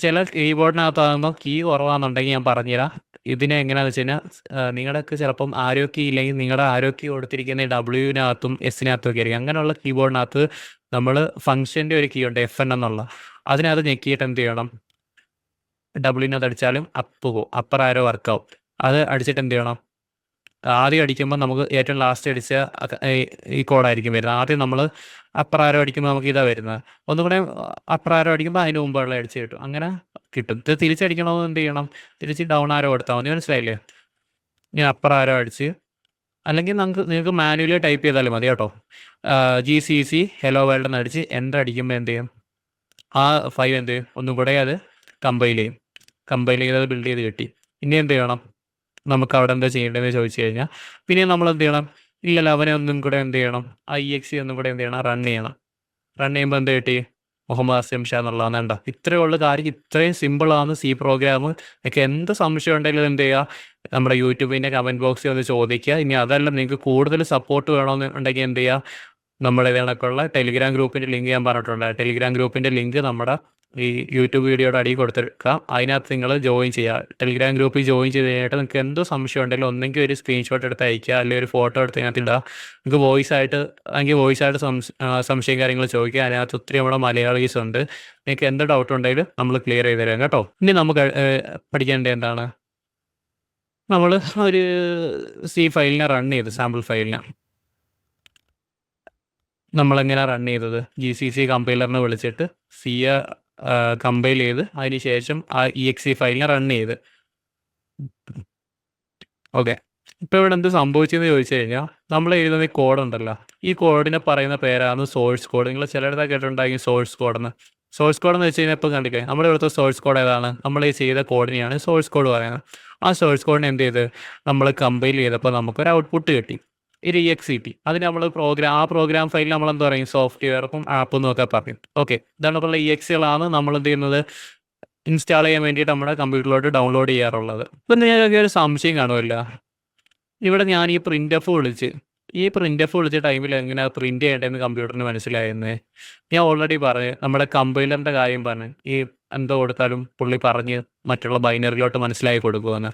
ചില കീബോർഡിനകത്താകുമ്പോൾ കീ കുറവാണെന്നുണ്ടെങ്കിൽ ഞാൻ പറഞ്ഞുതരാം. ഇതിനെ എങ്ങനെയാണെന്ന് വെച്ച് കഴിഞ്ഞാൽ നിങ്ങളുടെയൊക്കെ ചിലപ്പം ആരോ കീ ഇല്ലെങ്കിൽ നിങ്ങളുടെ ആരോ കീ കൊടുത്തിരിക്കുന്ന ഡബ്ല്യുവിനകത്തും എസിനകത്തും ഒക്കെ ആയിരിക്കും. അങ്ങനെയുള്ള കീബോർഡിനകത്ത് നമ്മൾ ഫംഗ്ഷൻ്റെ ഒരു കീ ഉണ്ട് FN എന്നുള്ള. അതിനകത്ത് ഞെക്കിയിട്ട് എന്ത് ചെയ്യണം, ഡബ്ല്യുവിനകത്ത് അടിച്ചാലും അപ്പ് പോകും, അപ്പർ ആരോ വർക്കാവും. അത് അടിച്ചിട്ട് എന്ത് ചെയ്യണം, ആദ്യം അടിക്കുമ്പോൾ നമുക്ക് ഏറ്റവും ലാസ്റ്റ് അടിച്ച ഈ കോഡായിരിക്കും വരുന്നത്. ആദ്യം നമ്മൾ അപ്പർ ആരോ അടിക്കുമ്പോൾ നമുക്ക് ഇതാ വരുന്നത്. ഒന്നും കൂടെ അപ്പർ ആരോ അടിക്കുമ്പോൾ അതിന് മുമ്പുള്ള അടിച്ച് കിട്ടും. അങ്ങനെ കിട്ടും. ഇത് തിരിച്ചടിക്കണമെന്ന് എന്ത് ചെയ്യണം, തിരിച്ച് ഡൗൺ ആരോ കൊടുത്താൽ മതി. മനസ്സിലായില്ലേ? ഞാൻ അപ്പർ ആരോ അടിച്ച്, അല്ലെങ്കിൽ നിങ്ങൾക്ക് മാനുവലി ടൈപ്പ് ചെയ്താലും മതി കേട്ടോ. GCC ഹെലോ വേൾഡ് എന്ന് അടിച്ച് എൻ്റർ അടിക്കുമ്പോൾ എന്ത് ചെയ്യും, ആ ഫയൽ എന്ത് ചെയ്യും, ഒന്നും കൂടെ അത് കമ്പൈൽ ചെയ്യും. കമ്പൈൽ ചെയ്ത് അത് ബിൽഡ് ചെയ്ത് കിട്ടി. ഇനി എന്ത് ചെയ്യണം, നമുക്ക് അവിടെ എന്താ ചെയ്യേണ്ടതെന്ന് ചോദിച്ചു കഴിഞ്ഞാൽ പിന്നെ നമ്മൾ എന്ത് ചെയ്യണം, ഇല്ലല്ലോ അവനെ ഒന്നും കൂടെ എന്ത് ചെയ്യണം, IXE ഒന്നും കൂടെ എന്ത് ചെയ്യണം, റൺ ചെയ്യണം. റൺ ചെയ്യുമ്പോൾ എന്ത് കിട്ടി, മുഹമ്മദ് അസ്ലം ഷാ എന്നുള്ളതാണ്. വേണ്ട, ഇത്രയേ ഉള്ള കാര്യം. ഇത്രയും സിമ്പിളാണ് C പ്രോഗ്രാം. നിങ്ങൾക്ക് എന്ത് സംശയം ഉണ്ടെങ്കിലും എന്ത് ചെയ്യുക, നമ്മുടെ യൂട്യൂബിൻ്റെ കമൻറ്റ് ബോക്സിൽ ഒന്ന് ചോദിക്കുക. ഇനി അതല്ല നിങ്ങൾക്ക് കൂടുതൽ സപ്പോർട്ട് വേണമെന്നുണ്ടെങ്കിൽ എന്ത് ചെയ്യുക, നമ്മുടെ ഇതിനൊക്കെയുള്ള ടെലിഗ്രാം ഗ്രൂപ്പിൻ്റെ ലിങ്ക് ഞാൻ പറഞ്ഞിട്ടുണ്ട്. ടെലിഗ്രാം ഗ്രൂപ്പിൻ്റെ ലിങ്ക് നമ്മുടെ ഈ യൂട്യൂബ് വീഡിയോയുടെ അടിയിൽ കൊടുത്തിരിക്കാം. അതിനകത്ത് നിങ്ങൾ ജോയിൻ ചെയ്യുക. ടെലിഗ്രാം ഗ്രൂപ്പിൽ ജോയിൻ ചെയ്ത് കഴിഞ്ഞിട്ട് നിങ്ങൾക്ക് എന്തോ സംശയം ഉണ്ടെങ്കിലും ഒന്നെങ്കിൽ ഒരു സ്ക്രീൻഷോട്ട് എടുത്ത് അയക്കുക, അല്ലെങ്കിൽ ഒരു ഫോട്ടോ എടുത്ത് അതിനകത്ത് ഇടുക. നിങ്ങൾക്ക് വോയിസ് ആയിട്ട് സംശയം കാര്യങ്ങൾ ചോദിക്കുക. അതിനകത്ത് ഒത്തിരി നമ്മുടെ മലയാളീസ് ഉണ്ട്. നിങ്ങൾക്ക് എന്ത് ഡൗട്ട് ഉണ്ടെങ്കിലും നമ്മൾ ക്ലിയർ ചെയ്ത് തരാം കേട്ടോ. ഇനി നമുക്ക് പഠിക്കേണ്ടത് എന്താണ്, നമ്മൾ ഒരു C ഫയലിനെ റൺ ചെയ്ത്, സാമ്പിൾ ഫയലിനെ നമ്മളെങ്ങനെ റൺ ചെയ്തത്, GCC കമ്പൈലറിനെ വിളിച്ചിട്ട് C കമ്പൈൽ ചെയ്ത് അതിന് ശേഷം ആ EXE ഫയലിനെ റൺ ചെയ്ത്. ഓക്കെ, ഇപ്പോൾ ഇവിടെ എന്ത് സംഭവിച്ചതെന്ന് ചോദിച്ചു കഴിഞ്ഞാൽ നമ്മൾ എഴുതുന്ന ഈ കോഡുണ്ടല്ലോ, ഈ കോഡിനെ പറയുന്ന പേരാണ് സോഴ്സ് കോഡ്. നിങ്ങൾ ചിലരുടെ കേട്ടിട്ടുണ്ടായിരിക്കും സോഴ്സ് കോഡെന്ന്. സോഴ്സ് കോഡ് എന്ന് വെച്ച് കഴിഞ്ഞാൽ ഇപ്പോൾ കണ്ടില്ലേ, നമ്മുടെ ഇവിടുത്തെ സോഴ്സ് കോഡ് ഏതാണ്, നമ്മൾ ഈ ചെയ്ത കോഡിനെയാണ് സോഴ്സ് കോഡ് പറയുന്നത്. ആ സോഴ്സ് കോഡിനെ എന്ത് ചെയ്ത് നമ്മൾ കമ്പൈൽ ചെയ്തപ്പോൾ നമുക്കൊരു ഔട്ട്പുട്ട് കിട്ടി, ഒരു EXE കിട്ടി. അതിന് നമ്മൾ ആ പ്രോഗ്രാം ഫയലിൽ നമ്മൾ എന്താ പറയും, സോഫ്റ്റ്വെയർക്കും ആപ്പും ഒക്കെ പറയും. ഓക്കെ, ഇതാണ് ഇപ്പോൾ EXEകളാണ് നമ്മൾ എന്ത് ചെയ്യുന്നത്, ഇൻസ്റ്റാൾ ചെയ്യാൻ വേണ്ടിയിട്ട് നമ്മുടെ കമ്പ്യൂട്ടറിലോട്ട് ഡൗൺലോഡ് ചെയ്യാറുള്ളത്. ഇപ്പം നിങ്ങൾക്ക് ഒരു സംശയം കാണുമല്ല, ഇവിടെ ഞാൻ ഈ പ്രിൻ്റ് വിളിച്ച ടൈമിൽ എങ്ങനെയാണ് പ്രിൻ്റ് ചെയ്യേണ്ടതെന്ന് കമ്പ്യൂട്ടറിന് മനസ്സിലായെന്ന് ഞാൻ ഓൾറെഡി പറഞ്ഞു. നമ്മുടെ കമ്പൈലറിൻ്റെ കാര്യം പറഞ്ഞു, ഈ എന്തോ കൊടുത്താലും പുള്ളി പറഞ്ഞ് മറ്റുള്ള ബൈനറിലോട്ട് മനസ്സിലാക്കി കൊടുക്കുമെന്ന്.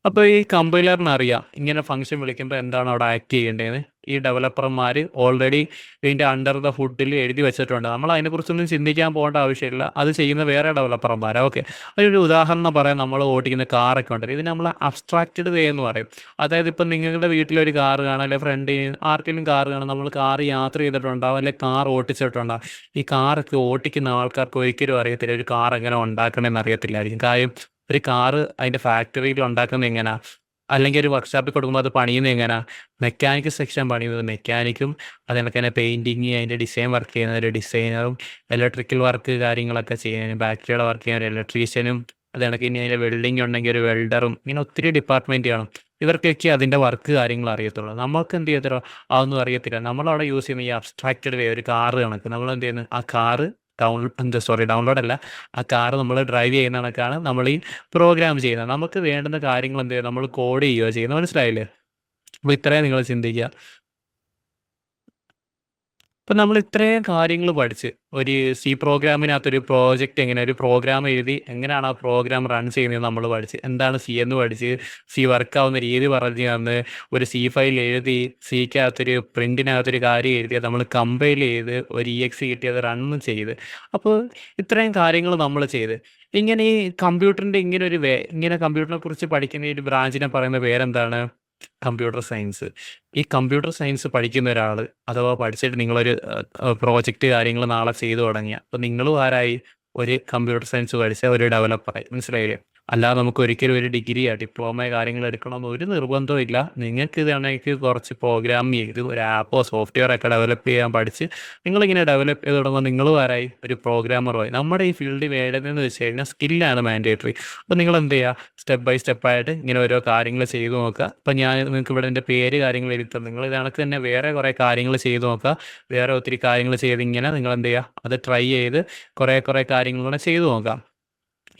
അപ്പോൾ ഈ കമ്പൈലറിന് അറിയാം ഇങ്ങനെ ഫംഗ്ഷൻ വിളിക്കുമ്പോൾ എന്താണ് അവിടെ ആക്ട് ചെയ്യേണ്ടതെന്ന്. ഈ ഡെവലപ്പർമാർ ഓൾറെഡി ഇതിൻ്റെ അണ്ടർ ദ ഹുഡിൽ എഴുതി വെച്ചിട്ടുണ്ട്. നമ്മൾ അതിനെക്കുറിച്ചൊന്നും ചിന്തിക്കാൻ പോകേണ്ട ആവശ്യമില്ല, അത് ചെയ്യുന്ന വേറെ ഡെവലപ്പർമാരാണ്. ഓക്കെ, അതിനൊരു ഉദാഹരണം പറയാം. നമ്മൾ ഓടിക്കുന്ന കാറൊക്കെ ഉണ്ടല്ലോ, ഇത് നമ്മൾ അബ്സ്ട്രാക്റ്റഡ് വേ എന്ന് പറയും. അതായത് ഇപ്പം നിങ്ങളുടെ വീട്ടിലൊരു കാറ് കാണാം, അല്ലെങ്കിൽ ഫ്രണ്ടിന് ആർക്കെങ്കിലും കാറ് കാണാം, നമ്മൾ കാറ് യാത്ര ചെയ്തിട്ടുണ്ടാവും, അല്ലെങ്കിൽ കാർ ഓടിച്ചിട്ടുണ്ടാവും. ഈ കാറൊക്കെ ഓടിക്കുന്ന ആൾക്കാർക്ക് ഒരിക്കലും അറിയത്തില്ല ഒരു കാർ എങ്ങനെ ഉണ്ടാക്കണമെന്ന് അറിയത്തില്ലായിരിക്കും. കാര്യം ഒരു കാറ് അതിൻ്റെ ഫാക്ടറിയിൽ ഉണ്ടാക്കുന്നത് എങ്ങനെയാണ്, അല്ലെങ്കിൽ ഒരു വർക്ക്ഷോപ്പിൽ കൊടുക്കുമ്പോൾ അത് പണിയുന്നത് എങ്ങനെയാണ്, മെക്കാനിക് സെക്ഷൻ പണിയുന്നത് മെക്കാനിക്കും, അതിനൊക്കെ തന്നെ പെയിൻറ്റിങ് അതിൻ്റെ ഡിസൈൻ വർക്ക് ചെയ്യുന്ന ഒരു ഡിസൈനറും, ഇലക്ട്രിക്കൽ വർക്ക് കാര്യങ്ങളൊക്കെ ചെയ്യാനും ബാറ്ററിയുടെ വർക്ക് ചെയ്യാൻ ഒരു ഇലക്ട്രീഷ്യനും, അത് കണക്ക് ഇനി അതിൻ്റെ വെൽഡിങ് ഉണ്ടെങ്കിൽ ഒരു വെൽഡറും, ഇങ്ങനെ ഒത്തിരി ഡിപ്പാർട്ട്മെൻറ്റ് കാണും. ഇവർക്കൊക്കെ അതിൻ്റെ വർക്ക് കാര്യങ്ങൾ അറിയത്തുള്ളൂ. നമുക്ക് എന്ത് ചെയ്യത്തില്ല, അതൊന്നും അറിയത്തില്ല. നമ്മളവിടെ യൂസ് ചെയ്യുന്ന ഈ അബ്സ്ട്രാക്റ്റഡ് വേ, ഒരു കാറ് കണക്ക് നമ്മൾ എന്ത് ചെയ്യുന്നത്, ആ കാറ് ഡൗൺലോഡ് അല്ല, ആ കാറ് നമ്മൾ ഡ്രൈവ് ചെയ്യുന്ന കണക്കാണ് നമ്മൾ ഈ പ്രോഗ്രാം ചെയ്യുന്നത്. നമുക്ക് വേണ്ടുന്ന കാര്യങ്ങൾ എന്ത് ചെയ്യുക, നമ്മൾ കോഡ് ചെയ്യുക ചെയ്യുന്നത്. മനസ്സിലായില്ലേ? അപ്പോൾ ഇത്രയും നിങ്ങൾ ചിന്തിക്കുക. ഇപ്പം നമ്മൾ ഇത്രയും കാര്യങ്ങൾ പഠിച്ച് ഒരു പ്രോഗ്രാമിനകത്തൊരു പ്രോജക്റ്റ് എങ്ങനെ, ഒരു പ്രോഗ്രാം എഴുതി എങ്ങനെയാണ് ആ പ്രോഗ്രാം റൺ ചെയ്യുന്നത് നമ്മൾ പഠിച്ച്, എന്താണ് എന്ന് പഠിച്ച്, വർക്കാവുന്ന രീതി പറഞ്ഞ് തന്ന്, ഒരു ഫയൽ എഴുതി, സിക്കകത്തൊരു പ്രിൻറ്റിനകത്തൊരു കാര്യം എഴുതി, നമ്മൾ കമ്പൈൽ ചെയ്ത് ഒരു EXE കിട്ടിയത് റണ്ണ് ചെയ്ത്. അപ്പോൾ ഇത്രയും കാര്യങ്ങൾ നമ്മൾ ചെയ്ത് ഇങ്ങനെ ഈ കമ്പ്യൂട്ടറിൻ്റെ ഇങ്ങനെ കമ്പ്യൂട്ടറിനെ കുറിച്ച് പഠിക്കുന്ന ഒരു ബ്രാഞ്ചിനെ പറയുന്ന പേരെന്താണ്, കമ്പ്യൂട്ടർ സയൻസ്. ഈ കമ്പ്യൂട്ടർ സയൻസ് പഠിക്കുന്ന ഒരാൾ അഥവാ പഠിച്ചിട്ട് നിങ്ങളൊരു പ്രോജക്റ്റ് കാര്യങ്ങൾ നാളെ ചെയ്തു തുടങ്ങിയ, അപ്പോൾ നിങ്ങളും ആരായി, ഒരു കമ്പ്യൂട്ടർ സയൻസ് പഠിച്ച ഒരു ഡെവലപ്പറായി. മനസ്സിലായില്ലേ? അല്ലാതെ നമുക്ക് ഒരിക്കലും ഒരു ഡിഗ്രിയോ ഡിപ്ലോമയോ കാര്യങ്ങൾ എടുക്കണമെന്ന് ഒരു നിർബന്ധവും ഇല്ല. നിങ്ങൾക്ക് ഇതാണെങ്കിൽ കുറച്ച് പ്രോഗ്രാം ചെയ്ത് ഒരു ആപ്പോ സോഫ്റ്റ്വെയർ ഒക്കെ ഡെവലപ്പ് ചെയ്യാൻ പഠിച്ച് നിങ്ങളിങ്ങനെ ഡെവലപ്പ് ചെയ്ത് തുടങ്ങുമ്പോൾ നിങ്ങളും ആരായി, ഒരു പ്രോഗ്രാമറുമായി. നമ്മുടെ ഈ ഫീൽഡ് വേണ്ടതെന്ന് വെച്ച് കഴിഞ്ഞാൽ സ്കില്ലാണ് മാൻഡേറ്ററി. അപ്പോൾ നിങ്ങൾ എന്ത് ചെയ്യുക, സ്റ്റെപ്പ് ബൈ സ്റ്റെപ്പായിട്ട് ഇങ്ങനെ ഓരോ കാര്യങ്ങൾ ചെയ്തു നോക്കുക. ഇപ്പം ഞാൻ നിങ്ങൾക്ക് ഇവിടെ എൻ്റെ പേര് കാര്യങ്ങൾ എഴുതും, നിങ്ങൾ ഇതണക്ക് തന്നെ വേറെ കുറേ കാര്യങ്ങൾ ചെയ്തു നോക്കുക. വേറെ ഒത്തിരി കാര്യങ്ങൾ ചെയ്ത് ഇങ്ങനെ നിങ്ങൾ എന്ത് ചെയ്യുക, അത് ട്രൈ ചെയ്ത് കുറേ കാര്യങ്ങൾ കൂടെ ചെയ്തു നോക്കാം.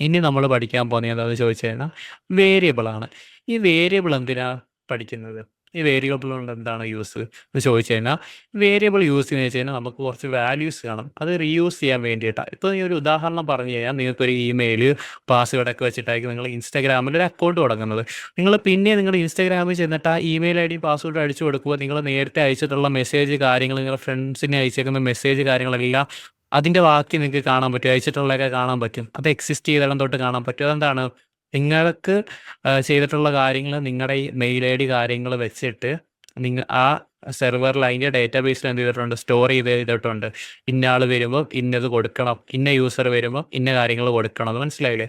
ഇനി നമ്മൾ പഠിക്കാൻ പോകുന്നത് എന്താണെന്ന് ചോദിച്ചു കഴിഞ്ഞാൽ വേരിയബിളാണ്. ഈ വേരിയബിൾ എന്തിനാണ് പഠിക്കുന്നത്, ഈ വേരിയബിൾ കൊണ്ട് എന്താണ് യൂസ് എന്ന് ചോദിച്ചു കഴിഞ്ഞാൽ, വേരിയബിൾ യൂസ് ചെയ്യുന്നത് വെച്ച് കഴിഞ്ഞാൽ നമുക്ക് കുറച്ച് വാല്യൂസ് കാണും, അത് റീയൂസ് ചെയ്യാൻ വേണ്ടിയിട്ടാണ്. ഇപ്പോൾ ഈ ഒരു ഉദാഹരണം പറഞ്ഞു കഴിഞ്ഞാൽ, നിങ്ങൾക്കൊരു ഇമെയിൽ പാസ്വേഡൊക്കെ വെച്ചിട്ടായിരിക്കും നിങ്ങൾ ഇൻസ്റ്റാഗ്രാമിൽ ഒരു അക്കൗണ്ട് തുടങ്ങുന്നത്. നിങ്ങൾ പിന്നെ നിങ്ങൾ ഇൻസ്റ്റാഗ്രാമിൽ ചെന്നിട്ട് ആ ഇമെയിൽ ഐ ഡി പാസ്വേഡ് അടിച്ചു കൊടുക്കുമ്പോൾ നിങ്ങൾ നേരത്തെ അയച്ചിട്ടുള്ള മെസ്സേജ് കാര്യങ്ങൾ, നിങ്ങളുടെ ഫ്രണ്ട്സിനെ അയച്ചേക്കുന്ന മെസ്സേജ് കാര്യങ്ങളെല്ലാം അതിൻ്റെ ബാക്കി നിങ്ങൾക്ക് കാണാൻ പറ്റും, അയച്ചിട്ടുള്ളതൊക്കെ കാണാൻ പറ്റും. അത് എക്സിസ്റ്റ് ചെയ്തിടം തൊട്ട് കാണാൻ പറ്റും. അതെന്താണ്, നിങ്ങൾക്ക് ചെയ്തിട്ടുള്ള കാര്യങ്ങൾ നിങ്ങളുടെ ഈ മെയിൽ ഐ ഡി കാര്യങ്ങൾ വെച്ചിട്ട് ആ സെർവറിൽ അതിൻ്റെ ഡേറ്റാബേസിൽ എന്ത് ചെയ്തിട്ടുണ്ട്, സ്റ്റോർ ചെയ്തിട്ടുണ്ട്. ഇന്ന ആൾ വരുമ്പോൾ ഇന്നത് കൊടുക്കണം, ഇന്ന യൂസർ വരുമ്പോൾ ഇന്ന കാര്യങ്ങൾ കൊടുക്കണം. അത് മനസ്സിലായില്ലേ?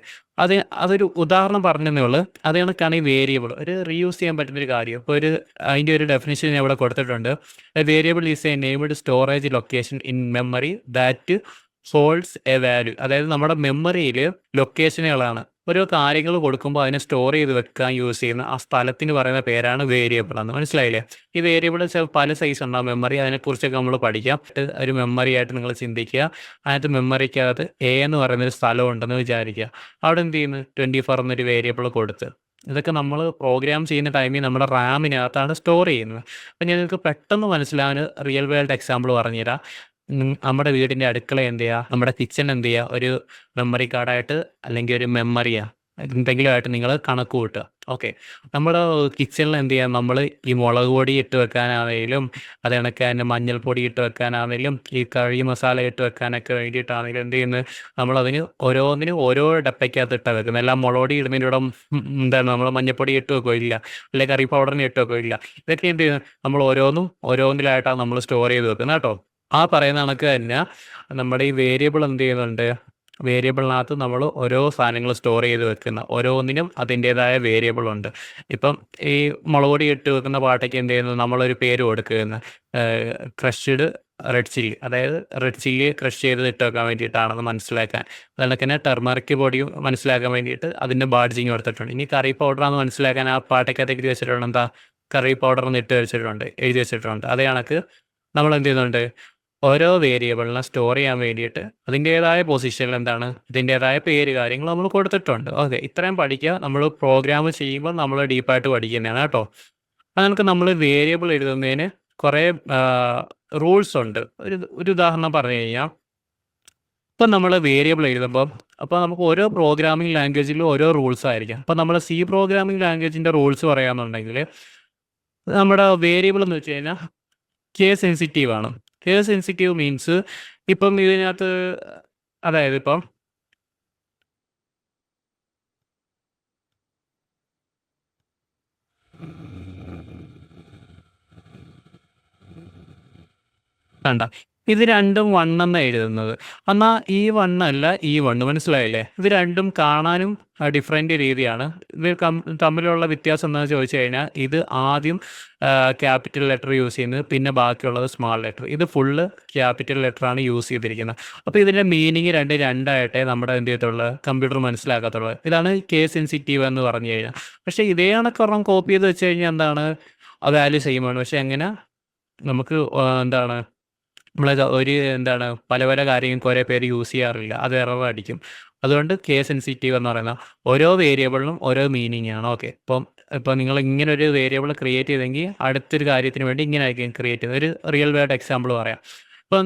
അതൊരു ഉദാഹരണം പറഞ്ഞതേ ഉള്ളൂ. അത് കണക്കാണ് ഈ വേരിയബിൾ ഒരു റീയൂസ് ചെയ്യാൻ പറ്റുന്നൊരു കാര്യം. ഇപ്പോൾ അതിൻ്റെ ഒരു ഡെഫിനിഷൻ ഞാൻ ഇവിടെ കൊടുത്തിട്ടുണ്ട്. Variable is A named storage location in memory that holds A value. അതായത് നമ്മുടെ മെമ്മറിയിൽ ലൊക്കേഷനുകളാണ്. ഓരോ കാര്യങ്ങൾ കൊടുക്കുമ്പോൾ അതിനെ സ്റ്റോർ ചെയ്ത് വെക്കാൻ യൂസ് ചെയ്യുന്ന ആ സ്ഥലത്തിന് പറയുന്ന പേരാണ് വേരിയബിൾ എന്ന്. മനസ്സിലായില്ലേ? ഈ വേരിയബിൾ പല സൈസ് ഉണ്ടാകും മെമ്മറി, അതിനെക്കുറിച്ചൊക്കെ നമ്മൾ പഠിക്കാം. ഒരു മെമ്മറി ആയിട്ട് നിങ്ങൾ ചിന്തിക്കുക. അതിനകത്ത് മെമ്മറിക്കകത്ത് എ എന്ന് പറയുന്നൊരു സ്ഥലം ഉണ്ടെന്ന് വിചാരിക്കുക. അവിടെ എന്ത് ചെയ്യുന്നു, 24 എന്നൊരു വേരിയബിൾ കൊടുത്ത്. ഇതൊക്കെ നമ്മൾ പ്രോഗ്രാം ചെയ്യുന്ന ടൈമിൽ നമ്മുടെ റാമിനകത്താണ് സ്റ്റോർ ചെയ്യുന്നത്. അപ്പം നിങ്ങൾക്ക് പെട്ടെന്ന് മനസ്സിലാകാൻ റിയൽ വേൾഡ് എക്സാമ്പിൾ പറഞ്ഞുതരാം. നമ്മുടെ വീടിൻ്റെ അടുക്കള എന്ത് ചെയ്യുക, നമ്മുടെ കിച്ചൺ എന്ത് ചെയ്യുക, ഒരു മെമ്മറി കാർഡായിട്ട് അല്ലെങ്കിൽ ഒരു മെമ്മറിയാ എന്തെങ്കിലും ആയിട്ട് നിങ്ങൾ കണക്ക് കൂട്ടുക. ഓക്കെ, നമ്മുടെ കിച്ചണിൽ എന്ത് ചെയ്യാം, നമ്മൾ ഈ മുളക് പൊടി ഇട്ട് വെക്കാനാണെങ്കിലും, അത് കണക്ക് തന്നെ മഞ്ഞൾപ്പൊടി ഇട്ട് വെക്കാനാണെങ്കിലും, ഈ കറി മസാല ഇട്ട് വെക്കാനൊക്കെ വേണ്ടിയിട്ടാണെങ്കിലും എന്ത് ചെയ്യുന്നത്, നമ്മളതിന് ഓരോന്നിനും ഓരോ ഡപ്പയ്ക്കകത്ത് ഇട്ടാണ് വെക്കുന്നത്. എല്ലാം മുളക് പൊടി ഇടുന്നതിൻ്റെ കൂടെ എന്താണ് നമ്മൾ മഞ്ഞൾപ്പൊടി ഇട്ട് വെക്കുകയോ ഇല്ല, അല്ലെങ്കിൽ കറി പൗഡറിന് ഇട്ട് വെക്കുകയോ ഇല്ല. ഇതൊക്കെ എന്ത് ചെയ്യുന്നത്, നമ്മൾ ഓരോന്നിലായിട്ടാണ് നമ്മൾ സ്റ്റോർ ചെയ്ത് വെക്കുന്നത് കേട്ടോ. ആ പറയുന്ന കണക്ക് തന്നെ നമ്മുടെ ഈ വേരിയബിൾ എന്ത് ചെയ്യുന്നുണ്ട്, വേരിയബിളിനകത്ത് നമ്മൾ ഓരോ സാധനങ്ങൾ സ്റ്റോർ ചെയ്ത് വെക്കുന്ന ഓരോന്നിനും അതിൻ്റേതായ വേരിയബിൾ ഉണ്ട്. ഇപ്പം ഈ മുളക് പൊടി ഇട്ട് വെക്കുന്ന പാട്ടയ്ക്ക് എന്ത് ചെയ്യുന്നു, നമ്മളൊരു പേര് കൊടുക്കുന്ന ക്രഷ്ഡ് റെഡ് ചില്ലി, അതായത് റെഡ് ചില്ലി ക്രഷ് ചെയ്ത് ഇട്ട് വെക്കാൻ വേണ്ടിയിട്ടാണെന്ന് മനസ്സിലാക്കാൻ. അതുകൊണ്ട് തന്നെ ടെർമറിക് പൊടിയും മനസ്സിലാക്കാൻ വേണ്ടിയിട്ട് അതിൻ്റെ ബാഡ്ജിങ് കൊടുത്തിട്ടുണ്ട്. ഇനി കറി പൗഡറാണെന്ന് മനസ്സിലാക്കാൻ ആ പാട്ടയ്ക്കകത്ത് എഴുതി വെച്ചിട്ടുണ്ട്, എന്താ കറി പൗഡർ എന്ന് എഴുതി വെച്ചിട്ടുണ്ട്. അതേ കണക്ക് നമ്മൾ എന്ത് ചെയ്യുന്നുണ്ട്, ഓരോ വേരിയബിളിനെ സ്റ്റോർ ചെയ്യാൻ വേണ്ടിയിട്ട് അതിൻ്റേതായ പൊസിഷനിൽ എന്താണ്, ഇതിൻ്റേതായ പേര് കാര്യങ്ങൾ നമ്മൾ കൊടുത്തിട്ടുണ്ട്. ഓക്കെ, ഇത്രയും പഠിക്കുക. നമ്മൾ പ്രോഗ്രാം ചെയ്യുമ്പോൾ നമ്മൾ ഡീപ്പായിട്ട് പഠിക്കുന്നതാണ് കേട്ടോ. അത് നമ്മൾ വേരിയബിൾ എഴുതുന്നതിന് കുറേ റൂൾസ് ഉണ്ട്. ഒരു ഉദാഹരണം പറഞ്ഞു കഴിഞ്ഞാൽ, ഇപ്പം നമ്മൾ വേരിയബിൾ എഴുതുമ്പം അപ്പോൾ നമുക്ക് ഓരോ പ്രോഗ്രാമിംഗ് ലാംഗ്വേജിലും ഓരോ റൂൾസ് ആയിരിക്കും. അപ്പം നമ്മൾ സി പ്രോഗ്രാമിംഗ് ലാംഗ്വേജിൻ്റെ റൂൾസ് പറയാമെന്നുണ്ടെങ്കിൽ, നമ്മുടെ വേരിയബിൾ എന്ന് വെച്ച് കഴിഞ്ഞാൽ കേസ് സെൻസിറ്റീവ് ആണ്. കേസ് സെൻസിറ്റീവ് മീൻസ് ഇപ്പം ഇതിനകത്ത്, അതായത് ഇപ്പം വേണ്ട, ഇത് രണ്ടും 1 എന്നാണ് എഴുതുന്നത്. എന്നാൽ ഈ 1 അല്ല ഈ 1, മനസ്സിലായില്ലേ? ഇത് രണ്ടും കാണാനും ഡിഫറെൻ്റ് രീതിയാണ്. ഇത് തമ്മിലുള്ള വ്യത്യാസം എന്താണെന്ന് ചോദിച്ചു കഴിഞ്ഞാൽ, ഇത് ആദ്യം ക്യാപിറ്റൽ ലെറ്റർ യൂസ് ചെയ്യുന്നത്, പിന്നെ ബാക്കിയുള്ളത് സ്മാൾ ലെറ്റർ. ഇത് ഫുള്ള് ക്യാപിറ്റൽ ലെറ്ററാണ് യൂസ് ചെയ്തിരിക്കുന്നത്. അപ്പോൾ ഇതിൻ്റെ മീനിങ് രണ്ടായിട്ടേ നമ്മുടെ എന്ത് ചെയ്യത്തുള്ളൂ, കമ്പ്യൂട്ടർ മനസ്സിലാക്കത്തുള്ളൂ. ഇതാണ് കേസ് സെൻസിറ്റീവ് എന്ന് പറഞ്ഞു കഴിഞ്ഞാൽ. പക്ഷേ ഇതേ കണക്കൊരെണ്ണം കോപ്പി ചെയ്ത് വെച്ച് കഴിഞ്ഞാൽ എന്താണ്, വാല്യൂ സെയിമാണ്. പക്ഷേ എങ്ങനെ നമുക്ക് എന്താണ്, പല പല കാര്യങ്ങൾ കുറേ പേര് യൂസ് ചെയ്യാറില്ല, അത് എറർ അടിക്കും. അതുകൊണ്ട് കേസ് സെൻസിറ്റീവ് എന്ന് പറയുന്ന ഓരോ വേരിയബിളിനും ഓരോ മീനിങ് ആണ്. ഓക്കെ, ഇപ്പം നിങ്ങൾ ഇങ്ങനെ ഒരു വേരിയബിൾ ക്രിയേറ്റ് ചെയ്തെങ്കിൽ അടുത്തൊരു കാര്യത്തിന് വേണ്ടി ഇങ്ങനെ ആയിരിക്കും ക്രിയേറ്റ് ചെയ്യുന്നത്. ഒരു റിയൽ വേൾഡ് എക്സാമ്പിൾ പറയാം. ഇപ്പം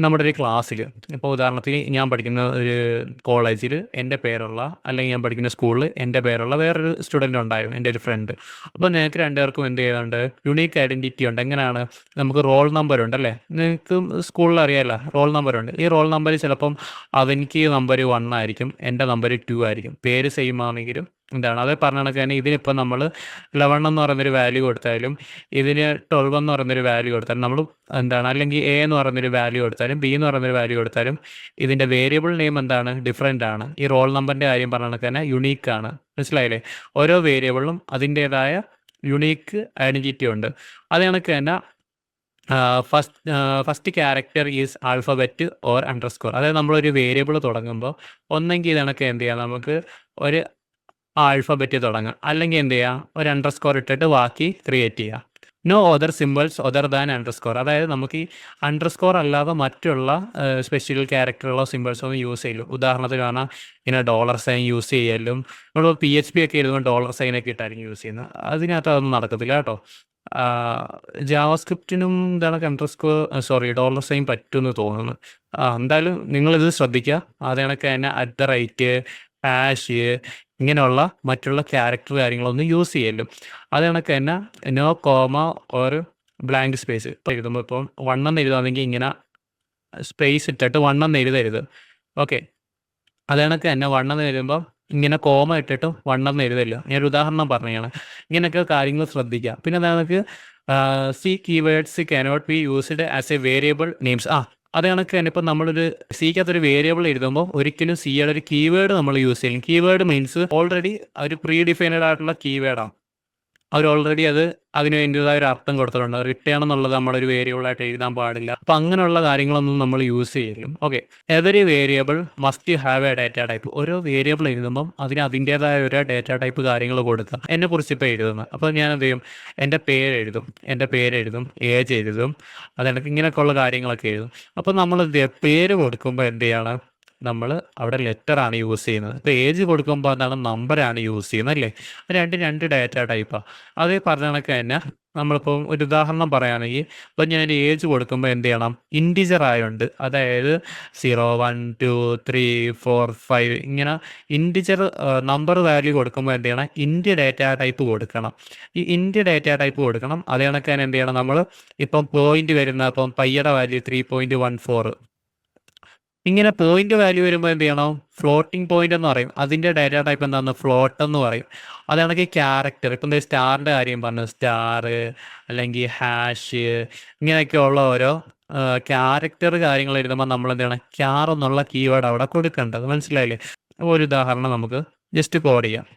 നമ്മുടെ ഒരു ക്ലാസ്സിൽ, ഇപ്പോൾ ഉദാഹരണത്തിന് ഞാൻ പഠിക്കുന്ന ഒരു കോളേജിൽ എൻ്റെ പേരുള്ള, അല്ലെങ്കിൽ ഞാൻ പഠിക്കുന്ന സ്കൂളിൽ എൻ്റെ പേരുള്ള വേറൊരു സ്റ്റുഡൻ്റ് ഉണ്ടായിരുന്നു, എൻ്റെ ഒരു ഫ്രണ്ട്. അപ്പോൾ നിങ്ങൾക്ക് രണ്ടുപേർക്കും എന്ത് ചെയ്യുന്നുണ്ട്, യുണീക്ക് ഐഡൻറ്റിറ്റി ഉണ്ട്. എങ്ങനെയാണ്, നമുക്ക് റോൾ നമ്പർ ഉണ്ടല്ലേ, നിങ്ങൾക്ക് സ്കൂളിൽ അറിയാമല്ലോ റോൾ നമ്പർ ഉണ്ട്. ഈ റോൾ നമ്പർ ചിലപ്പം അവനിക്ക് നമ്പർ 1 ആയിരിക്കും, എൻ്റെ നമ്പർ 2 ആയിരിക്കും. പേര് സെയിം ആണെങ്കിലും അത് പറഞ്ഞ കണക്ക് തന്നെ ഇതിനിപ്പം നമ്മൾ 11 എന്ന് പറയുന്നൊരു വാല്യൂ കൊടുത്താലും, ഇതിന് 12 എന്ന് പറയുന്നൊരു വാല്യൂ കൊടുത്താലും, നമ്മൾ അല്ലെങ്കിൽ എ എന്ന് പറയുന്നൊരു വാല്യൂ കൊടുത്താലും, ബി എന്ന് പറയുന്നൊരു വാല്യൂ കൊടുത്താലും, ഇതിൻ്റെ വേരിയബിൾ നെയിം ഡിഫറെൻ്റ് ആണ്. ഈ റോൾ നമ്പറിൻ്റെ കാര്യം പറഞ്ഞ കണക്ക് തന്നെ യുണീക്ക് ആണ്. മനസ്സിലായില്ലേ? ഓരോ വേരിയബിളിനും അതിൻ്റേതായ യുണീക്ക് ഐഡൻറ്റിറ്റി ഉണ്ട്. അത് കണക്ക് തന്നെ first character is alphabet or underscore. അതായത് നമ്മളൊരു വേരിയബിൾ തുടങ്ങുമ്പോൾ ഒന്നെങ്കിൽ ഇത് കണക്ക് എന്ത് ചെയ്യാം, നമുക്ക് ഒരു ആൽഫബറ്റ് തുടങ്ങാം, അല്ലെങ്കിൽ എന്ത് ചെയ്യുക, ഒരു അണ്ടർസ്കോർ ഇട്ടിട്ട് ബാക്കി ക്രിയേറ്റ് ചെയ്യുക. No other symbols other than underscore. അതായത് നമുക്ക് ഈ അണ്ടർസ്കോർ അല്ലാതെ മറ്റുള്ള സ്പെഷ്യൽ ക്യാരക്ടറുകളോ സിമ്പിൾസോ ഒന്നും യൂസ് ചെയ്യില്ല. ഉദാഹരണത്തിന് പറഞ്ഞാൽ ഇങ്ങനെ ഡോളർ സൈൻ യൂസ് ചെയ്യലും നമ്മൾ PHP ഒക്കെ എഴുതുമ്പോൾ ഡോളർ സൈനൊക്കെ ഇട്ടായിരിക്കും യൂസ് ചെയ്യുന്നത്. അതിനകത്ത് അതൊന്നും നടക്കത്തില്ല കേട്ടോ. ജാവാസ്ക്രിപ്റ്റിനും എന്താണ് അണ്ടർസ്കോർ ഡോളർ സൈൻ പറ്റുമെന്ന് തോന്നുന്നു. എന്തായാലും നിങ്ങളിത് ശ്രദ്ധിക്കുക. അത് കണക്ക് തന്നെ അറ്റ് ദ റേറ്റ്, ഹാഷ് ഇങ്ങനെയുള്ള മറ്റുള്ള ക്യാരക്ടർ കാര്യങ്ങളൊന്നും യൂസ് ചെയ്യലും. അത് കണക്ക് തന്നെ നോ കോമ ഒരു ബ്ലാങ്ക് സ്പേസ് എഴുതുമ്പോൾ ഇപ്പം 1 എന്ന് എഴുതുകയാണെങ്കിൽ ഇങ്ങനെ സ്പേസ് ഇട്ടിട്ട് 1 എന്ന് എഴുതരുത്. ഓക്കെ, അത് കണക്ക് തന്നെ 1 എന്ന് എഴുതുമ്പോൾ ഇങ്ങനെ കോമ ഇട്ടിട്ട് 1 എന്ന് എഴുതില്ല. ഞാനൊരു ഉദാഹരണം പറഞ്ഞതാണ്. ഇങ്ങനെയൊക്കെ കാര്യങ്ങൾ ശ്രദ്ധിക്കുക. പിന്നെ നമുക്ക് C keywords cannot be used as A variable names. അത് കണക്ക് തന്നെ ഇപ്പം നമ്മളൊരു സിക്കകത്തൊരു വേരിയബിൾ എഴുതുമ്പോൾ ഒരിക്കലും സിയുടെ ഒരു കീവേഡ് നമ്മൾ യൂസ് ചെയ്യും. കീവേഡ് മീൻസ് ഓൾറെഡി ഒരു പ്രീ ഡിഫൈൻഡ് ആയിട്ടുള്ള കീവേഡാണ്. അവർ ഓൾറെഡി അതിന് വേണ്ടിയതായ ഒരു അർത്ഥം കൊടുത്തിട്ടുണ്ട്. റിട്ടേൺ എന്നുള്ളത് നമ്മളൊരു വേരിയബിളായിട്ട് എഴുതാൻ പാടില്ല. അപ്പം അങ്ങനെയുള്ള കാര്യങ്ങളൊന്നും നമ്മൾ യൂസ് ചെയ്യില്ല. Okay, every variable must have A data type. ഓരോ വേരിയബിൾ എഴുതുമ്പം അതിന് അതിൻ്റേതായ ഒരു ഡാറ്റ ടൈപ്പ് കാര്യങ്ങൾ കൊടുക്കുക. എന്നെ കുറിച്ച് ഇപ്പോൾ എഴുതുന്നത്, അപ്പോൾ ഞാൻ എന്ത് ചെയ്യും, എൻ്റെ പേരെഴുതും, ഏജ് എഴുതും, അതെനിക്ക് ഇങ്ങനെയൊക്കെയുള്ള കാര്യങ്ങളൊക്കെ എഴുതും. അപ്പോൾ നമ്മൾ പേര് കൊടുക്കുമ്പോൾ എന്ത് ചെയ്യണം, നമ്മൾ അവിടെ ലെറ്ററാണ് യൂസ് ചെയ്യുന്നത്. ഇപ്പോൾ ഏജ് കൊടുക്കുമ്പോൾ എന്താണ്, നമ്പറാണ് യൂസ് ചെയ്യുന്നത് അല്ലേ. രണ്ട് ഡാറ്റ ടൈപ്പാണ്. അതേ പറഞ്ഞ കണക്ക് തന്നെ നമ്മളിപ്പോൾ ഒരു ഉദാഹരണം പറയുകയാണെങ്കിൽ ഇപ്പം ഞാൻ ഏജ് കൊടുക്കുമ്പോൾ എന്ത് ചെയ്യണം, ഇൻറ്റിജർ ആയതുകൊണ്ട്, അതായത് 0, 1, 2, 3, 4, 5 ഇങ്ങനെ ഇൻറ്റിജർ നമ്പർ വാല്യൂ കൊടുക്കുമ്പോൾ എന്ത് ചെയ്യണം, ഇൻറ്റ് ഡാറ്റ ടൈപ്പ് കൊടുക്കണം. ഈ ഇൻറ്റ് ഡാറ്റ ടൈപ്പ് കൊടുക്കണം. അതേ കണക്ക് തന്നെ എന്ത് ചെയ്യണം, നമ്മൾ ഇപ്പം പോയിന്റ് വരുന്ന ഇപ്പം പയ്യയുടെ വാല്യൂ 3.14, ഇങ്ങനെ പോയിന്റ് വാല്യൂ വരുമ്പോൾ എന്ത് ചെയ്യണം, ഫ്ലോട്ടിംഗ് പോയിന്റ് എന്ന് പറയും. അതിൻ്റെ ഡാറ്റ ടൈപ്പ് എന്താണെന്ന് ഫ്ലോട്ട് എന്ന് പറയും. അതാണെങ്കിൽ ക്യാരക്ടർ, ഇപ്പം എന്താ സ്റ്റാറിൻ്റെ കാര്യം പറഞ്ഞു, സ്റ്റാർ അല്ലെങ്കിൽ ഹാഷ് ഇങ്ങനെയൊക്കെയുള്ള ഓരോ ക്യാരക്ടർ കാര്യങ്ങൾ എഴുതുമ്പോൾ നമ്മൾ എന്ത് ചെയ്യണം, ക്യാർ എന്നുള്ള കീവേഡ് അവിടെ കൊടുക്കേണ്ടത്. മനസ്സിലായില്ലേ. ഒരു ഉദാഹരണം നമുക്ക് ജസ്റ്റ് കോഡ് ചെയ്യാം.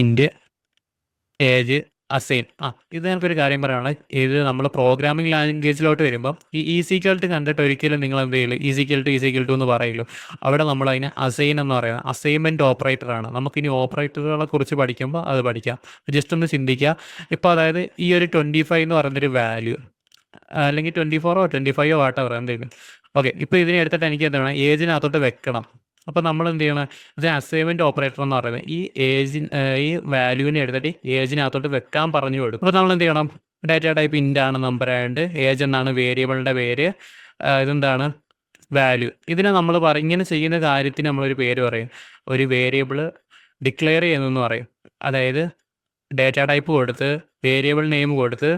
ഇൻറ്റ് ഏജ് അസൈൻ. ഇത് എനിക്കൊരു കാര്യം പറയുകയാണ്. ഇത് നമ്മൾ പ്രോഗ്രാമിംഗ് ലാംഗ്വേജിലോട്ട് വരുമ്പം ഈ ഈസിക്വൽ ടു കണ്ടിട്ട് ഒരിക്കലും നിങ്ങൾ എന്ത് ചെയ്യില്ല, ഈസിക്വൽ ടു എന്ന് പറയില്ലോ. അവിടെ നമ്മൾ അതിനെ അസൈൻ എന്ന് പറയുന്നത് അസൈൻമെൻറ്റ് ഓപ്പറേറ്ററാണ്. നമുക്കിനി ഓപ്പറേറ്ററുകളെ കുറിച്ച് പഠിക്കുമ്പോൾ അത് പഠിക്കാം. ജസ്റ്റ് ഒന്ന് ചിന്തിക്കുക. ഇപ്പോൾ അതായത് ഈ ഒരു 25 എന്ന് പറയുന്നൊരു വാല്യൂ, അല്ലെങ്കിൽ 24 25 വാട്ടവർ എന്തെങ്കിലും. ഓക്കെ, ഇപ്പോൾ ഇതിനെ എടുത്തിട്ട് എനിക്ക് എന്താണ് ഏജിനകത്തോട്ട് വെക്കണം. അപ്പോൾ നമ്മൾ എന്ത് ചെയ്യണം, ഇത് അസൈൻമെൻറ്റ് ഓപ്പറേറ്റർ എന്ന് പറയുന്നത് ഈ വാല്യൂവിനെ എടുത്തിട്ട് ഏജിനകത്തോട്ട് വെക്കാൻ പറഞ്ഞു കൊടുക്കും. അപ്പോൾ നമ്മൾ എന്ത് ചെയ്യണം, ഡാറ്റ ടൈപ്പ് ഇൻ്റാണ്, നമ്പറായതുകൊണ്ട് ഏജ് എന്നാണ് വേരിയബിളിൻ്റെ പേര്, ഇതെന്താണ് വാല്യൂ. ഇതിനെ നമ്മൾ ഇങ്ങനെ ചെയ്യുന്ന കാര്യത്തിന് നമ്മളൊരു പേര് പറയും. ഒരു വേരിയബിൾ ഡിക്ലെയർ ചെയ്യുന്നതെന്ന് പറയും. അതായത് ഡാറ്റ ടൈപ്പ് കൊടുത്ത് വേരിയബിൾ നെയിം കൊടുത്ത്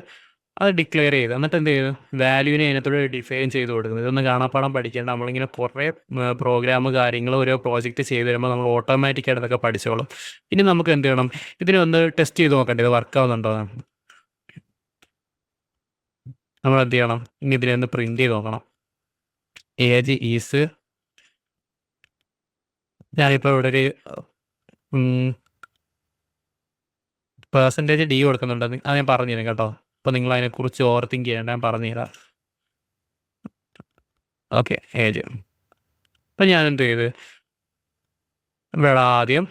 അത് ഡിക്ലെയർ ചെയ്ത് എന്നിട്ട് എന്ത് ചെയ്തു, വാല്യൂവിനെ അതിനകത്തോട് ഡിഫൈൻ ചെയ്ത് കൊടുക്കുന്നത്. ഇതൊന്ന് കാണാപ്പാടം പഠിക്കേണ്ട. നമ്മളിങ്ങനെ കുറേ പ്രോഗ്രാം കാര്യങ്ങൾ ഓരോ പ്രോജക്റ്റ് ചെയ്ത് വരുമ്പോൾ നമ്മൾ ഓട്ടോമാറ്റിക്കായിട്ട് അതൊക്കെ പഠിച്ചോളും. ഇനി നമുക്ക് എന്ത് ചെയ്യണം, ഇതിനെ ഒന്ന് ടെസ്റ്റ് ചെയ്ത് നോക്കണ്ടേ, ഇത് വർക്ക് ആവുന്നുണ്ടോ. നമ്മൾ എന്ത് ചെയ്യണം, ഇനി ഇതിനെ ഒന്ന് പ്രിന്റ് ചെയ്ത് നോക്കണം. ഏജ് ഈസ്, ഞാനിപ്പോൾ ഇവിടെ ഒരു % D കൊടുക്കുന്നുണ്ട്. അത് ഞാൻ പറഞ്ഞു തരാം കേട്ടോ. അപ്പോൾ നിങ്ങൾ അതിനെക്കുറിച്ച് ഓവർ തിങ്ക് ചെയ്യേണ്ട, ഞാൻ പറഞ്ഞുതരാം. Okay, age. അപ്പം ഞാൻ എന്ത് ചെയ്ത്, ഇവിടെ ആദ്യം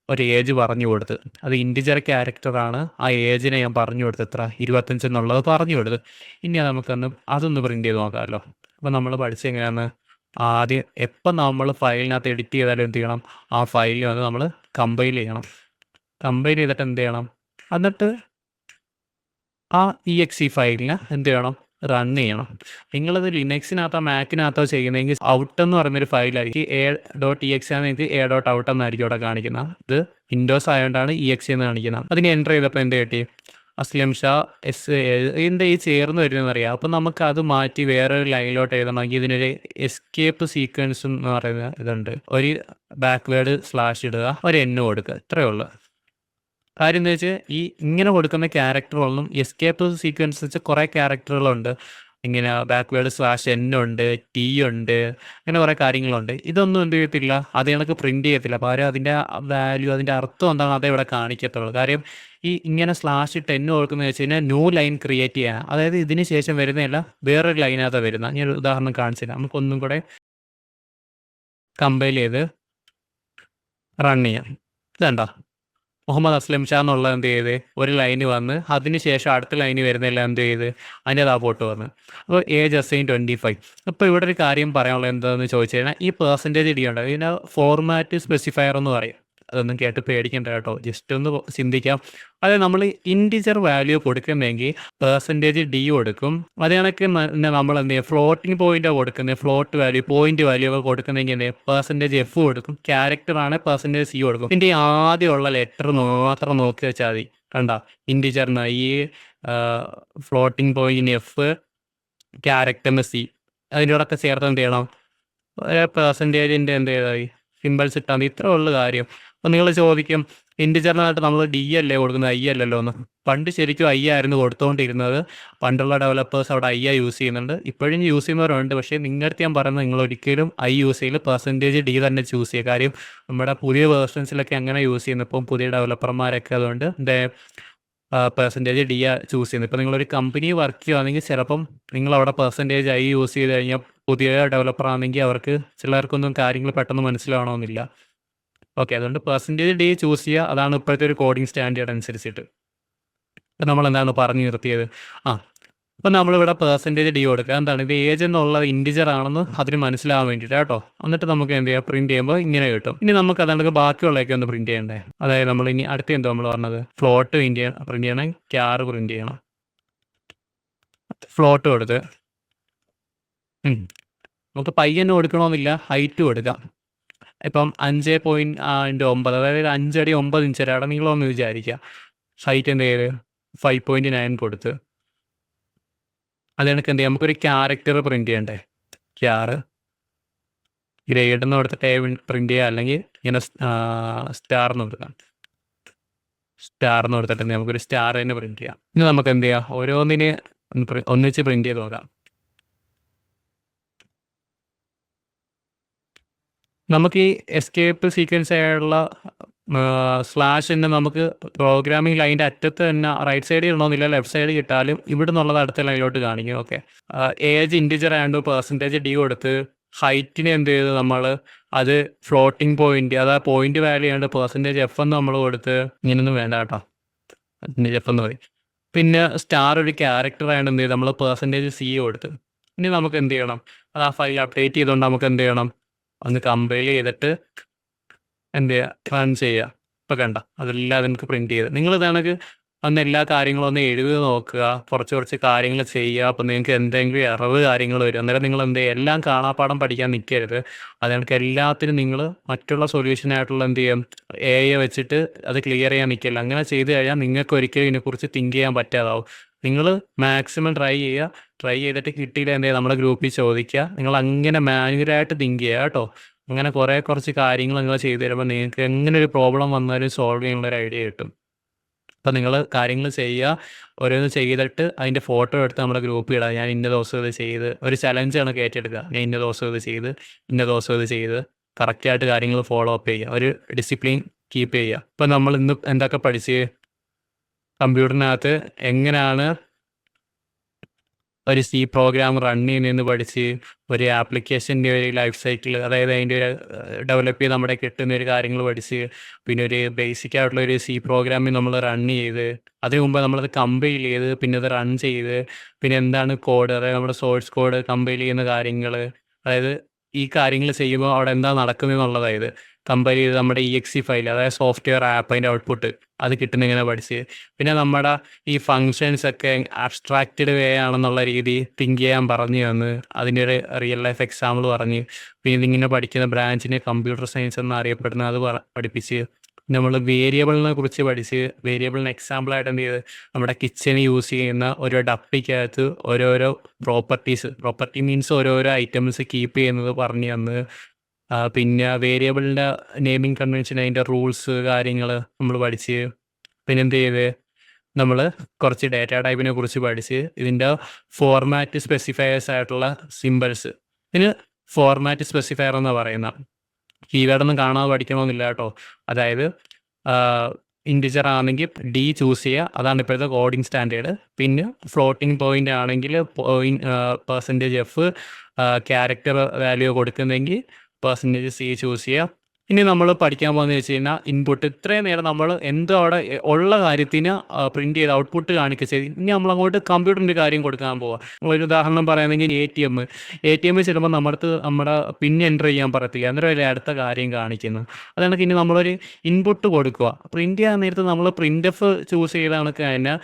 ഒരു ഏജ് പറഞ്ഞു കൊടുത്ത്, അത് ഇൻറ്റിജർ ക്യാരക്ടറാണ്. ആ ഏജിനെ ഞാൻ പറഞ്ഞു കൊടുത്ത് എത്ര, 25 എന്നുള്ളത് പറഞ്ഞു കൊടുത്ത്. ഇനി അതൊന്ന് പ്രിൻ്റ് ചെയ്ത് നോക്കാമല്ലോ. അപ്പം നമ്മൾ പഠിച്ച എങ്ങനെയാണെന്ന്, ആദ്യം എപ്പം നമ്മൾ ഫയലിനകത്ത് എഡിറ്റ് ചെയ്താലും എന്ത് ചെയ്യണം, ആ ഫയലിൽ വന്ന് നമ്മൾ കമ്പൈൽ ചെയ്യണം. കമ്പൈൽ ചെയ്തിട്ട് എന്ത് ചെയ്യണം, എന്നിട്ട് ആ exe ഫയലിനെ എന്ത് ചെയ്യണം, റൺ ചെയ്യണം. നിങ്ങളത് ലിനക്സിനകത്തോ മാക്കിനകത്തോ ചെയ്യുന്നതെങ്കിൽ ഔട്ട് എന്ന് പറയുന്നൊരു ഫയലായിരിക്കും. a.exe ആണെങ്കിൽ a.out എന്നായിരിക്കും അവിടെ കാണിക്കുന്നത്. ഇത് വിൻഡോസ് ആയതുകൊണ്ടാണ് exe എന്ന് കാണിക്കുന്നത്. അതിന് എൻ്റർ ചെയ്തപ്പോൾ എന്ത് കിട്ടി, അസ്ലം ഷാ എന്താ ഈ ചേർന്ന് വരുന്നതെന്ന് അറിയാം. അപ്പം നമുക്ക് അത് മാറ്റി വേറൊരു ലൈനിലോട്ട് എഴുതണമെങ്കിൽ ഇതിനൊരു എസ്കേപ്പ് സീക്വൻസ് എന്ന് പറയുന്ന ഇതുണ്ട്. ഒരു ബാക്ക്വേഡ് സ്ലാഷ് ഇടുക, ഒരു n കൊടുക്കുക, ഇത്രയേ ഉള്ളൂ. കാര്യം എന്താ വെച്ചാൽ ഈ ഇങ്ങനെ കൊടുക്കുന്ന ക്യാരക്ടറുകളൊന്നും എസ്കേപ്പ് സീക്വൻസ് വെച്ച് കുറേ ക്യാരക്ടറുകളുണ്ട്. ഇങ്ങനെ ബാക്ക്വേഡ് /n ഉണ്ട്, T ഉണ്ട്, അങ്ങനെ കുറേ കാര്യങ്ങളുണ്ട്. ഇതൊന്നും എന്ത് ചെയ്യത്തില്ല, അത് കണക്ക് പ്രിൻ്റ് ചെയ്യത്തില്ല. പകരം അതിൻ്റെ വാല്യൂ, അതിൻ്റെ അർത്ഥം എന്താണ്, അതേ ഇവിടെ കാണിക്കത്തുള്ളൂ. കാര്യം ഈ ഇങ്ങനെ /n കൊടുക്കുന്നത് വെച്ച് കഴിഞ്ഞാൽ ന്യൂ ലൈൻ ക്രിയേറ്റ് ചെയ്യാൻ, അതായത് ഇതിന് ശേഷം വരുന്നതല്ല വേറൊരു ലൈനകത്താണ് വരുന്നത്. ഞാനൊരു ഉദാഹരണം കാണിച്ചു തരാം. നമുക്കൊന്നും കൂടെ കമ്പൈൽ ചെയ്ത് റൺ ചെയ്യാം. ഇതണ്ട മുഹമ്മദ് അസ്ലം ഷാ എന്നുള്ള എന്ത് ചെയ്ത് ഒരു ലൈന് വന്ന് അതിന് ശേഷം അടുത്ത ലൈന് വരുന്നതെല്ലാം എന്ത് ചെയ്ത് അതിൻ്റെ ആ പോട്ട് വന്ന് അപ്പോൾ ഏജ് അസൈൻ 25. അപ്പോൾ ഇവിടെ ഒരു കാര്യം പറയാനുള്ളത് എന്താണെന്ന് ചോദിച്ചു കഴിഞ്ഞാൽ ഈ പെർസെൻറ്റേജ് ഇടിയുണ്ട് ഇതിനെ ഫോർമാറ്റ് സ്പെസിഫയർ എന്ന് പറയും. അതൊന്നും കേട്ട് പേടിക്കണ്ട കേട്ടോ, ജസ്റ്റ് ഒന്ന് ചിന്തിക്കാം. അതായത് നമ്മൾ ഇൻറ്റിജർ വാല്യൂ കൊടുക്കുന്നെങ്കിൽ പെർസെൻറ്റേജ് ഡി കൊടുക്കും. അത് കണക്ക് നമ്മൾ എന്ത് ചെയ്യും ഫ്ലോട്ടിംഗ് പോയിൻ്റാണ് കൊടുക്കുന്നത്, ഫ്ലോട്ട് വാല്യൂ പോയിന്റ് വാല്യൂ ഒക്കെ കൊടുക്കുന്നെങ്കിൽ എന്ത് ചെയ്യും പെർസെൻറ്റേജ് എഫ് കൊടുക്കും. ക്യാരക്ടറാണ് പെർസെൻറ്റേജ് സി കൊടുക്കും. ഇതിൻ്റെ ആദ്യമുള്ള ലെറ്റർ മാത്രം നോക്കി വെച്ചാൽ മതി. കണ്ട ഇൻറ്റിജറിന് ഈ ഫ്ലോട്ടിംഗ് പോയിന്റിന് എഫ്, ക്യാരക്ടറിന് സി, അതിൻ്റെ കൂടെ ഒക്കെ ചേർത്ത് എന്ത് ചെയ്യണം പെർസെൻറ്റേജിൻ്റെ എന്ത് ചെയ്താൽ സിമ്പിൾസ് ഇട്ടാൽ മതി. ഇത്ര ഉള്ള കാര്യം. അപ്പോൾ നിങ്ങൾ ചോദിക്കും ഇൻറ്റിജറിനായിട്ട് നമ്മൾ ഡി അല്ലേ കൊടുക്കുന്നത്, ഐ അല്ലല്ലോ എന്ന്. പണ്ട് ശരിക്കും ഐ ആയിരുന്നു കൊടുത്തുകൊണ്ടിരുന്നത്. പണ്ടുള്ള ഡെവലപ്പേഴ്സ് അവിടെ ഐ യൂസ് ചെയ്യുന്നുണ്ട്, ഇപ്പോഴും യൂസ് ചെയ്യുന്നവരുണ്ട്. പക്ഷേ നിങ്ങളുടെ ഞാൻ പറയുന്നത് നിങ്ങൾ ഒരിക്കലും ഐ യൂസ് ചെയ്യില്ല, പെർസെൻറ്റേജ് ഡി തന്നെ ചൂസ് ചെയ്യുക. കാര്യം നമ്മുടെ പുതിയ വേർഷൻസിലൊക്കെ അങ്ങനെ യൂസ് ചെയ്യുന്നത്. ഇപ്പം പുതിയ ഡെവലപ്പർമാരൊക്കെ അതുകൊണ്ട് പെർസെൻറ്റേജ് ഡി ചൂസ് ചെയ്യുന്നത്. ഇപ്പോൾ നിങ്ങളൊരു കമ്പനി വർക്ക് ചെയ്യുകയാണെങ്കിൽ ചിലപ്പം നിങ്ങളവിടെ പെർസെൻറ്റേജ് ഐ യൂസ് ചെയ്ത് കഴിഞ്ഞാൽ പുതിയ ഡെവലപ്പർ ആണെങ്കിൽ അവർക്ക് ചിലർക്കൊന്നും കാര്യങ്ങൾ പെട്ടെന്ന് മനസ്സിലാവണമെന്നില്ല. ഓക്കെ, അതുകൊണ്ട് പെർസെൻറ്റേജ് ഡി ചൂസ് ചെയ്യുക. അതാണ് ഇപ്പോഴത്തെ ഒരു കോഡിങ് സ്റ്റാൻഡേർഡ് അനുസരിച്ചിട്ട്. ഇപ്പം നമ്മൾ എന്താണ് പറഞ്ഞു നിർത്തിയത്? അപ്പം നമ്മളിവിടെ പെർസെൻറ്റേജ് ഡി കൊടുക്കുക. എന്താണ് ഇത് ഏജ് എന്നുള്ളത് ഇൻറ്റിജർ ആണെന്ന് അതിന് മനസ്സിലാവാൻ വേണ്ടിയിട്ട് കേട്ടോ. എന്നിട്ട് നമുക്ക് എന്ത് ചെയ്യാം പ്രിൻറ്റ് ചെയ്യുമ്പോൾ ഇങ്ങനെ കിട്ടും. ഇനി നമുക്ക് അതാണ്ട് ബാക്കിയുള്ളതൊക്കെ ഒന്ന് പ്രിൻറ്റ് ചെയ്യണ്ടേ. അതായത് നമ്മൾ ഇനി അടുത്ത എന്തോ നമ്മൾ പറഞ്ഞത് ഫ്ലോട്ട് പ്രിൻറ്റ് ചെയ്യണം, ക്യാർ പ്രിൻറ്റ് ചെയ്യണം. ഫ്ലോട്ട് കൊടുത്ത് നമുക്ക് പയ്യന് കൊടുക്കണമെന്നില്ല, ഹൈറ്റ് കൊടുക്കാം. ഇപ്പം 5.9 അതായത് 5 അടി 9 ഇഞ്ച് വരെ നീളമെന്ന് വിചാരിക്കുക. ഹൈറ്റ് എന്ത് ചെയ്ത് 5.9 കൊടുത്ത് അത് കണക്ക് എന്ത് ചെയ്യാം നമുക്കൊരു ക്യാരക്ടർ പ്രിൻറ്റ് ചെയ്യണ്ടേ. ക്യാർ ഗ്രേഡ് എന്ന് കൊടുത്തിട്ട് പ്രിൻറ്റ് ചെയ്യുക, അല്ലെങ്കിൽ ഇങ്ങനെ സ്റ്റാർന്ന് കൊടുക്കാം. സ്റ്റാർന്ന് കൊടുത്തിട്ട് നമുക്കൊരു സ്റ്റാർ തന്നെ പ്രിൻറ്റ് ചെയ്യാം. ഇനി നമുക്ക് എന്ത് ചെയ്യാം ഓരോന്നിനെ ഒന്നിച്ച് പ്രിൻറ്റ് ചെയ്ത് നോക്കാം. നമുക്ക് ഈ എസ്കേപ്പ് സീക്വൻസ് ആയുള്ള സ്ലാഷ് തന്നെ നമുക്ക് പ്രോഗ്രാമിംഗ് ലൈൻ്റെ അറ്റത്ത് തന്നെ റൈറ്റ് സൈഡിൽ ഇടണമെന്നില്ല, ലെഫ്റ്റ് സൈഡിൽ ഇട്ടാലും ഇവിടെ നിന്നുള്ളത് അടുത്ത ലൈനിലോട്ട് കാണിക്കും. ഓക്കെ, ഏജ് ഇൻറ്റിജർ ആയതുകൊണ്ട് പെർസെൻറ്റേജ് ഡി കൊടുത്ത് ഹൈറ്റിന് എന്ത് ചെയ്ത് നമ്മൾ അത് ഫ്ലോട്ടിംഗ് പോയിന്റ്, അതായത് പോയിന്റ് വാല്യൂ ആയതുകൊണ്ട് പെർസെൻറ്റേജ് എഫ് എന്ന് നമ്മൾ കൊടുത്ത് ഇങ്ങനൊന്നും വേണ്ട കേട്ടോ, എഫ് എന്ന് പറയും. പിന്നെ സ്റ്റാർ ഒരു ക്യാരക്ടർ ആയതുകൊണ്ട് എന്ത് ചെയ്ത് നമ്മൾ പെർസെൻറ്റേജ് സി കൊടുത്ത്. ഇനി നമുക്ക് എന്ത് ചെയ്യണം, അത് ആ ഫയൽ അപ്ഡേറ്റ് ചെയ്തുകൊണ്ട് നമുക്ക് എന്ത് ചെയ്യണം ഒന്ന് കമ്പൈൽ ചെയ്തിട്ട് എന്ത് ചെയ്യുക റൺ ചെയ്യുക. ഇപ്പം കണ്ട അതെല്ലാം നമുക്ക് പ്രിൻറ്റ് ചെയ്ത് നിങ്ങൾ ഇതാണെങ്കിൽ അന്ന് എല്ലാ കാര്യങ്ങളും ഒന്ന് എഴുതി നോക്കുക, കുറച്ച് കാര്യങ്ങൾ ചെയ്യുക. അപ്പം നിങ്ങൾക്ക് എന്തെങ്കിലും എറവ് കാര്യങ്ങൾ വരും, അന്നേരം നിങ്ങൾ എന്ത് ചെയ്യുക എല്ലാം കാണാപ്പാടം പഠിക്കാൻ നിൽക്കരുത്. അത് കണക്ക് എല്ലാത്തിനും നിങ്ങൾ മറ്റുള്ള സൊല്യൂഷനായിട്ടുള്ള എന്ത് ചെയ്യും എ വെച്ചിട്ട് അത് ക്ലിയർ ചെയ്യാൻ നിൽക്കില്ല. അങ്ങനെ ചെയ്ത് കഴിഞ്ഞാൽ നിങ്ങൾക്ക് ഒരിക്കലും ഇതിനെക്കുറിച്ച് തിങ്ക് ചെയ്യാൻ പറ്റാതാവും. നിങ്ങൾ മാക്സിമം ട്രൈ ചെയ്തിട്ട് കിട്ടിയില്ല എന്ത് ചെയ്യുക നമ്മുടെ ഗ്രൂപ്പിൽ ചോദിക്കുക. നിങ്ങൾ അങ്ങനെ മാനുവലായിട്ട് തിങ്ക് ചെയ്യുക കേട്ടോ. അങ്ങനെ കുറച്ച് കാര്യങ്ങൾ നിങ്ങൾ ചെയ്തു തരുമ്പോൾ നിങ്ങൾക്ക് എങ്ങനെ ഒരു പ്രോബ്ലം വന്നാലും സോൾവ് ചെയ്യാനുള്ള ഒരു ഐഡിയ കിട്ടും. അപ്പം നിങ്ങൾ കാര്യങ്ങൾ ചെയ്യുക, ഓരോന്ന് ചെയ്തിട്ട് അതിൻ്റെ ഫോട്ടോ എടുത്ത് നമ്മുടെ ഗ്രൂപ്പിൽ ഇടുക. ഞാൻ ഇന്ന ദിവസം ഇത് ചെയ്ത് ഒരു ചലഞ്ചാണ് ഏറ്റെടുക്കുക. ഞാൻ ഇന്ന ദിവസം ഇത് ചെയ്ത് കറക്റ്റായിട്ട് കാര്യങ്ങൾ ഫോളോ അപ്പ് ചെയ്യുക, ഒരു ഡിസിപ്ലിൻ കീപ്പ് ചെയ്യുക. ഇപ്പം നമ്മൾ ഇന്ന് എന്തൊക്കെ പഠിച്ച് കമ്പ്യൂട്ടറിനകത്ത് എങ്ങനെയാണ് ഒരു സി പ്രോഗ്രാം റൺ ചെയ്യുന്നതെന്ന് പഠിച്ച്, ഒരു ആപ്ലിക്കേഷൻ്റെ ഒരു ലൈഫ് സൈക്കിൾ, അതായത് അതിൻ്റെ ഒരു ഡെവലപ്പ് ചെയ്ത് നമ്മുടെ കിട്ടുന്ന ഒരു കാര്യങ്ങൾ പഠിച്ച്, പിന്നെ ഒരു ബേസിക് ആയിട്ടുള്ള ഒരു സി പ്രോഗ്രാമിൽ നമ്മൾ റൺ ചെയ്ത്, അതിന് മുമ്പ് നമ്മളത് കമ്പൈൽ ചെയ്ത്, പിന്നെ അത് റൺ ചെയ്ത്, പിന്നെ എന്താണ് കോഡ്, അതായത് നമ്മുടെ സോഴ്സ് കോഡ് കമ്പൈൽ ചെയ്യുന്ന കാര്യങ്ങൾ, അതായത് ഈ കാര്യങ്ങൾ ചെയ്യുമ്പോൾ അവിടെ എന്താ നടക്കുന്നത് എന്നുള്ളതായത് കമ്പയർ ചെയ്ത് നമ്മുടെ EXE ഫയൽ, അതായത് സോഫ്റ്റ്വെയർ ആപ്പ് അതിൻ്റെ ഔട്ട്പുട്ട് അത് കിട്ടുന്ന ഇങ്ങനെ പഠിച്ച്, പിന്നെ നമ്മുടെ ഈ ഫങ്ഷൻസ് ഒക്കെ അബ്സ്ട്രാക്റ്റഡ് വേ ആണെന്നുള്ള രീതി തിങ്ക് ചെയ്യാൻ പറഞ്ഞു തന്ന് അതിൻ്റെ ഒരു റിയൽ ലൈഫ് എക്സാമ്പിൾ പറഞ്ഞ്, പിന്നെ ഇതിങ്ങനെ പഠിക്കുന്ന ബ്രാഞ്ചിനെ കമ്പ്യൂട്ടർ സയൻസ് എന്ന് അറിയപ്പെടുന്ന അത് പഠിപ്പിച്ച്, നമ്മൾ വേരിയബിളിനെ കുറിച്ച് പഠിച്ച്, വേരിയബിളിന് എക്സാമ്പിളായിട്ട് എന്ത് ചെയ്ത് നമ്മുടെ കിച്ചണിൽ യൂസ് ചെയ്യുന്ന ഒരു ഡപ്പിക്കകത്ത് ഓരോരോ പ്രോപ്പർട്ടി മീൻസ് ഓരോരോ ഐറ്റംസ് കീപ്പ് ചെയ്യുന്നത് പറഞ്ഞു തന്ന്, പിന്നെ വേരിയബിളിൻ്റെ നെയിമിംഗ് കൺവെൻഷൻ അതിൻ്റെ റൂൾസ് കാര്യങ്ങൾ നമ്മൾ പഠിച്ച്, പിന്നെ എന്ത് ചെയ്ത് നമ്മൾ കുറച്ച് ഡാറ്റ ടൈപ്പിനെ കുറിച്ച് പഠിച്ച്, ഇതിൻ്റെ ഫോർമാറ്റ് സ്പെസിഫയേഴ്സ് ആയിട്ടുള്ള സിമ്പിൾസ്, ഇതിന് ഫോർമാറ്റ് സ്പെസിഫയർ എന്ന് പറയുന്ന കീവേഡൊന്നും കാണാതെ പഠിക്കണമെന്നില്ല കേട്ടോ. അതായത് ഇൻറ്റിജർ ആണെങ്കിൽ ഡി ചൂസ് ചെയ്യുക, അതാണ് ഇപ്പോഴത്തെ കോഡിങ് സ്റ്റാൻഡേർഡ്. പിന്നെ ഫ്ലോട്ടിംഗ് പോയിന്റ് ആണെങ്കിൽ പെർസെൻറ്റേജ് എഫ്, ക്യാരക്ടർ വാല്യൂ കൊടുക്കുന്നെങ്കിൽ പെർസെൻറ്റേജ് സി ചൂസ് ചെയ്യുക. ഇനി നമ്മൾ പഠിക്കാൻ പോകുന്നത് വെച്ച് കഴിഞ്ഞാൽ ഇൻപുട്ട്. ഇത്രയും നേരം നമ്മൾ എന്തോ അവിടെ ഉള്ള കാര്യത്തിന് പ്രിൻറ്റ് ചെയ്ത് ഔട്ട്പുട്ട് കാണിക്കുക ചെയ്ത് ഇനി നമ്മൾ അങ്ങോട്ട് കമ്പ്യൂട്ടറിൻ്റെ കാര്യം കൊടുക്കാൻ പോവാം. ഒരു ഉദാഹരണം പറയുകയാണെങ്കിൽ ATM ചെല്ലുമ്പോൾ നമ്മുടെ പിൻ എൻ്റർ ചെയ്യാൻ പറയത്തില്ല, അന്നേരം അടുത്ത കാര്യം കാണിക്കുന്നു. അതാണ് ഇനി നമ്മളൊരു ഇൻപുട്ട് കൊടുക്കുക. പ്രിൻറ്റ് ചെയ്യാൻ നേരത്ത് നമ്മൾ പ്രിൻ്റ് ചൂസ് ചെയ്ത കണക്ക് തന്നെ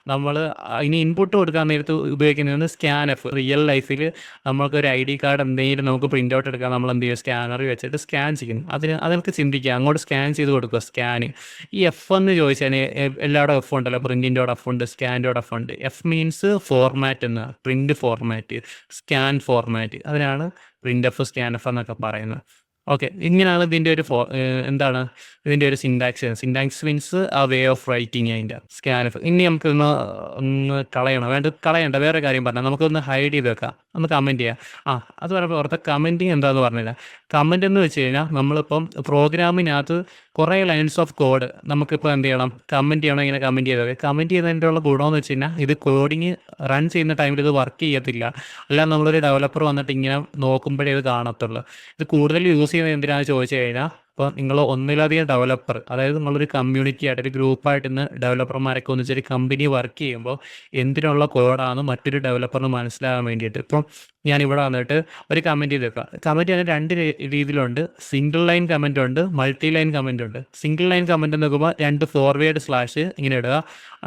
നമ്മൾ ഇനി ഇൻപുട്ട് കൊടുക്കാൻ നേരത്ത് ഉപയോഗിക്കുന്നത് സ്കാൻഎഫ്. റിയൽ ലൈഫിൽ നമ്മൾക്കൊരു ID കാർഡ് എന്തെങ്കിലും നമുക്ക് പ്രിൻ്റ് ഔട്ട് എടുക്കാൻ നമ്മൾ എന്ത് ചെയ്യും, സ്കാനറിൽ വെച്ചിട്ട് സ്കാൻ ചെയ്യും. അതൊക്കെ ചിന്തിക്കുക, അങ്ങോട്ട് സ്കാൻ ചെയ്ത് കൊടുക്കുക. സ്കാൻ ഈ എന്ന് ചോദിച്ചാൽ എല്ലാവരുടെ F ഉണ്ടല്ലോ, പ്രിൻറ്റിൻ്റെ F ഉണ്ട്, സ്കാൻ്റെ F ഉണ്ട്. F മീൻസ് ഫോർമാറ്റ് എന്ന്, പ്രിൻ്റ് ഫോർമാറ്റ്, സ്കാൻ ഫോർമാറ്റ്, അതിനാണ് പ്രിൻ്റ് സ്കാൻഎഫ് എന്നൊക്കെ പറയുന്നത്. ഓക്കെ, ഇങ്ങനെയാണ് ഇതിൻ്റെ ഒരു എന്താണ് ഇതിൻ്റെ ഒരു സിൻടാക്സ് മീൻസ് ആ വേ ഓഫ് റൈറ്റിങ് അതിൻ്റെ സ്കാൻഎഫ്. ഇനി നമുക്കൊന്ന് കളയണ്ട വേറെ കാര്യം പറഞ്ഞാൽ നമുക്കൊന്ന് ഹൈഡ് ചെയ്ത് വെക്കാം, ഒന്ന് കമൻറ്റ് ചെയ്യാം. അത് പറയുമ്പോൾ ഓർത്ത കമൻറ്റിങ് എന്താണെന്ന് പറഞ്ഞില്ല. കമൻ്റ് എന്ന് വെച്ച് കഴിഞ്ഞാൽ നമ്മളിപ്പം പ്രോഗ്രാമിനകത്ത് കുറേ ലൈൻസ് ഓഫ് കോഡ് നമുക്കിപ്പോൾ എന്ത് ചെയ്യണം, കമൻറ്റ് ചെയ്യണം. ഇങ്ങനെ കമൻറ്റ് ചെയ്തതിൻ്റെ ഉള്ള ഗുണമെന്ന് വെച്ച് കഴിഞ്ഞാൽ ഇത് കോഡിങ് റൺ ചെയ്യുന്ന ടൈമിൽ ഇത് വർക്ക് ചെയ്യത്തില്ല. അല്ലാതെ നമ്മളൊരു ഡെവലപ്പർ വന്നിട്ട് ഇങ്ങനെ നോക്കുമ്പോഴേ ഇത് കാണത്തുള്ളൂ. ഇത് കൂടുതൽ യൂസ് ചെയ്യുന്നത് എന്തിനാണെന്ന് ചോദിച്ചു കഴിഞ്ഞാൽ, ഇപ്പോൾ നിങ്ങൾ ഒന്നിലധികം ഡെവലപ്പർ, അതായത് നിങ്ങളൊരു കമ്മ്യൂണിറ്റി ആയിട്ട് ഒരു ഗ്രൂപ്പായിട്ട് ഇന്ന് ഡെവലപ്പർമാരൊക്കെ ഒന്നിച്ചൊരു കമ്പനി വർക്ക് ചെയ്യുമ്പോൾ എന്തിനുള്ള കോഡാണ് മറ്റൊരു ഡെവലപ്പറിന് മനസ്സിലാകാൻ വേണ്ടിയിട്ട്. ഇപ്പം ഞാനിവിടെ വന്നിട്ട് ഒരു കമൻറ്റ് ചെയ്ത് വെക്കാം. കമൻറ്റ് ചെയ്യാൻ 2 രീതിയിലുണ്ട്. സിംഗിൾ ലൈൻ കമൻറ്റ് ഉണ്ട്, മൾട്ടി ലൈൻ കമൻറ്റ് ഉണ്ട്. സിംഗിൾ ലൈൻ കമൻറ്റ് എന്ന് നോക്കുമ്പോൾ 2 ഫോർവേഡ് സ്ലാഷ് ഇങ്ങനെ ഇടുക,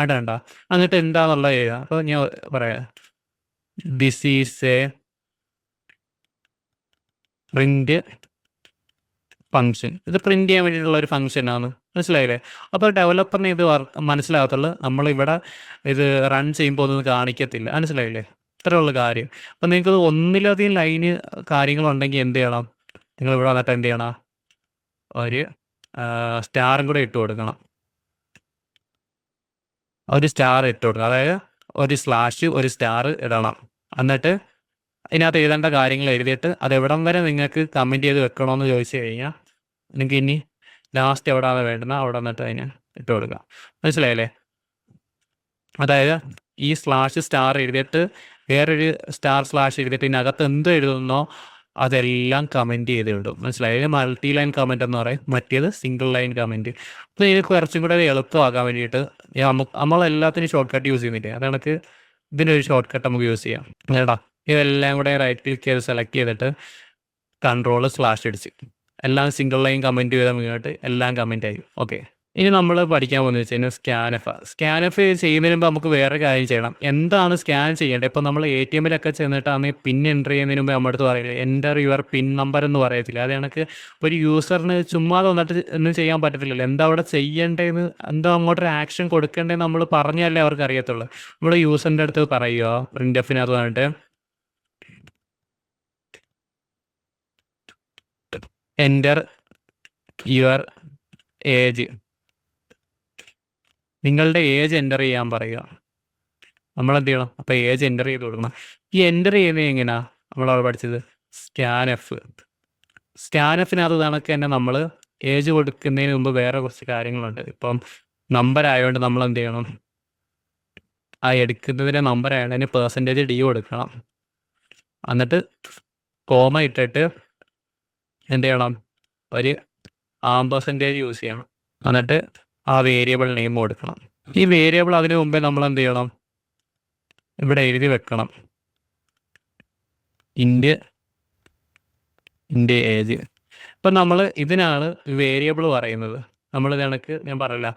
അടണ്ട, എന്നിട്ട് എന്താണെന്നുള്ളത് എഴുതുക. അപ്പോൾ ഞാൻ പറയാം, this is A print function. ഇത് പ്രിൻറ്റ് ചെയ്യാൻ വേണ്ടിയിട്ടുള്ള ഒരു ഫംഗ്ഷനാണ്, മനസ്സിലായില്ലേ? അപ്പോൾ ഡെവലപ്പറിന് ഇത് മനസ്സിലാകത്തുള്ളൂ, നമ്മളിവിടെ ഇത് റൺ ചെയ്യുമ്പോൾ ഒന്നും കാണിക്കത്തില്ല, മനസ്സിലായില്ലേ? ഇത്രയുള്ള കാര്യം. അപ്പോൾ നിങ്ങൾക്ക് ഒന്നിലധികം ലൈന് കാര്യങ്ങളുണ്ടെങ്കിൽ എന്ത് ചെയ്യണം, നിങ്ങളിവിടെ വന്നിട്ട് എന്ത് ചെയ്യണം, ഒരു സ്റ്റാറും കൂടെ ഇട്ട് കൊടുക്കണം. ഒരു സ്റ്റാർ ഇട്ട് കൊടുക്കണം, അതായത് ഒരു സ്ലാഷ് ഒരു സ്റ്റാർ ഇടണം. എന്നിട്ട് ഇതിനകത്ത് എഴുതേണ്ട കാര്യങ്ങൾ എഴുതിയിട്ട് അത് എവിടം വരെ നിങ്ങൾക്ക് കമൻറ്റ് ചെയ്ത് വെക്കണമെന്ന് ചോദിച്ചു കഴിഞ്ഞാൽ നിങ്ങൾക്ക് ഇനി ലാസ്റ്റ് എവിടെയാണ് വേണ്ടുന്നത് അവിടെ വന്നിട്ട് അതിന് ഇട്ട് കൊടുക്കുക, മനസ്സിലായില്ലേ? അതായത് ഈ സ്ലാഷ് സ്റ്റാർ എഴുതിയിട്ട് വേറൊരു സ്ലാഷ് എഴുതിയിട്ട് ഇതിനകത്ത് എന്ത് എഴുതുന്നോ അതെല്ലാം കമൻറ്റ് ചെയ്ത് ഇടും, മനസ്സിലായി? മൾട്ടി ലൈൻ കമൻറ്റ് എന്ന് പറയും, മറ്റേത് സിംഗിൾ ലൈൻ കമൻറ്റ്. അപ്പോൾ ഇത് കുറച്ചും കൂടെ എളുപ്പമാക്കാൻ വേണ്ടിയിട്ട് നമ്മളെല്ലാത്തിനും ഷോർട്ട് കട്ട് യൂസ് ചെയ്യുന്നില്ലേ, അത് കണക്ക് ഇതിനൊരു ഷോർട്ട് കട്ട് നമുക്ക് യൂസ് ചെയ്യാം. കേട്ടോ, ഇതെല്ലാം കൂടെ റൈറ്റ് ക്ലിക്ക് ചെയ്ത് സെലക്ട് ചെയ്തിട്ട് കൺട്രോൾ/അടിച്ച് എല്ലാം സിംഗിൾ ലൈൻ കമൻറ്റ് ചെയ്താൽ മുന്നോട്ട് എല്ലാം കമൻറ്റ് ആയി. ഓക്കെ, ഇനി നമ്മൾ പഠിക്കാൻ പോകുന്നത് വെച്ച് കഴിഞ്ഞാൽ സ്കാൻഎഫ് ചെയ്യുന്നതിന് മുമ്പ് നമുക്ക് വേറെ കാര്യം ചെയ്യണം. എന്താണ് സ്കാൻ ചെയ്യേണ്ടത്? ഇപ്പോൾ നമ്മൾ ATMലൊക്കെ ചെന്നിട്ടാണ് പിൻ എൻ്റർ ചെയ്യുന്നതിന് മുമ്പ് നമ്മുടെ അടുത്ത് പറയില്ല, എൻ്റർ യുവർ പിൻ നമ്പർ എന്ന് പറയത്തില്ല. അത് കണക്ക് ഒരു യൂസറിന് ചുമ്മാതെ വന്നിട്ട് ഒന്നും ചെയ്യാൻ പറ്റത്തില്ലല്ലോ. എന്താ അവിടെ ചെയ്യേണ്ടതെന്ന്, എന്താ അങ്ങോട്ടൊരു ആക്ഷൻ കൊടുക്കേണ്ടതെന്ന് നമ്മൾ പറഞ്ഞാലേ അവർക്ക് അറിയത്തുള്ളൂ. നമ്മൾ യൂസറിൻ്റെ അടുത്ത് പറയുക, പ്രിൻ്റ് വന്നിട്ട് എൻ്റർ യുവർ ഏജ്, നിങ്ങളുടെ ഏജ് എൻ്റർ ചെയ്യാൻ പറയുക. നമ്മളെന്ത് ചെയ്യണം, അപ്പോൾ ഏജ് എൻ്റർ ചെയ്ത് കൊടുക്കണം. ഈ എൻ്റർ ചെയ്യുന്നത് എങ്ങനെയാണ് നമ്മളവിടെ പഠിച്ചത്? സ്കാൻഎഫിനകത്ത് കണക്ക് തന്നെ നമ്മൾ ഏജ് കൊടുക്കുന്നതിന് മുമ്പ് വേറെ കുറച്ച് കാര്യങ്ങളുണ്ട്. ഇപ്പം നമ്പർ ആയതുകൊണ്ട് നമ്മൾ എന്ത് ചെയ്യണം, ആ എടുക്കുന്നതിൻ്റെ നമ്പർ ആയതുകൊണ്ട് അതിന് %d കൊടുക്കണം. എന്നിട്ട് കോമ ഇട്ടിട്ട് എന്ത് ചെയ്യണം, ഒരു %% യൂസ് ചെയ്യണം. എന്നിട്ട് ആ വേരിയബിൾ നെയിം കൊടുക്കണം. ഈ വേരിയബിൾ അതിന് മുമ്പേ നമ്മൾ എന്ത് ചെയ്യണം, ഇവിടെ എഴുതി വെക്കണം, ഇൻഡ് ഏജ്. ഇപ്പം നമ്മൾ ഇതിനാണ് വേരിയബിൾ പറയുന്നത്. നമ്മൾ കണക്ക് ഞാൻ പറയില്ല,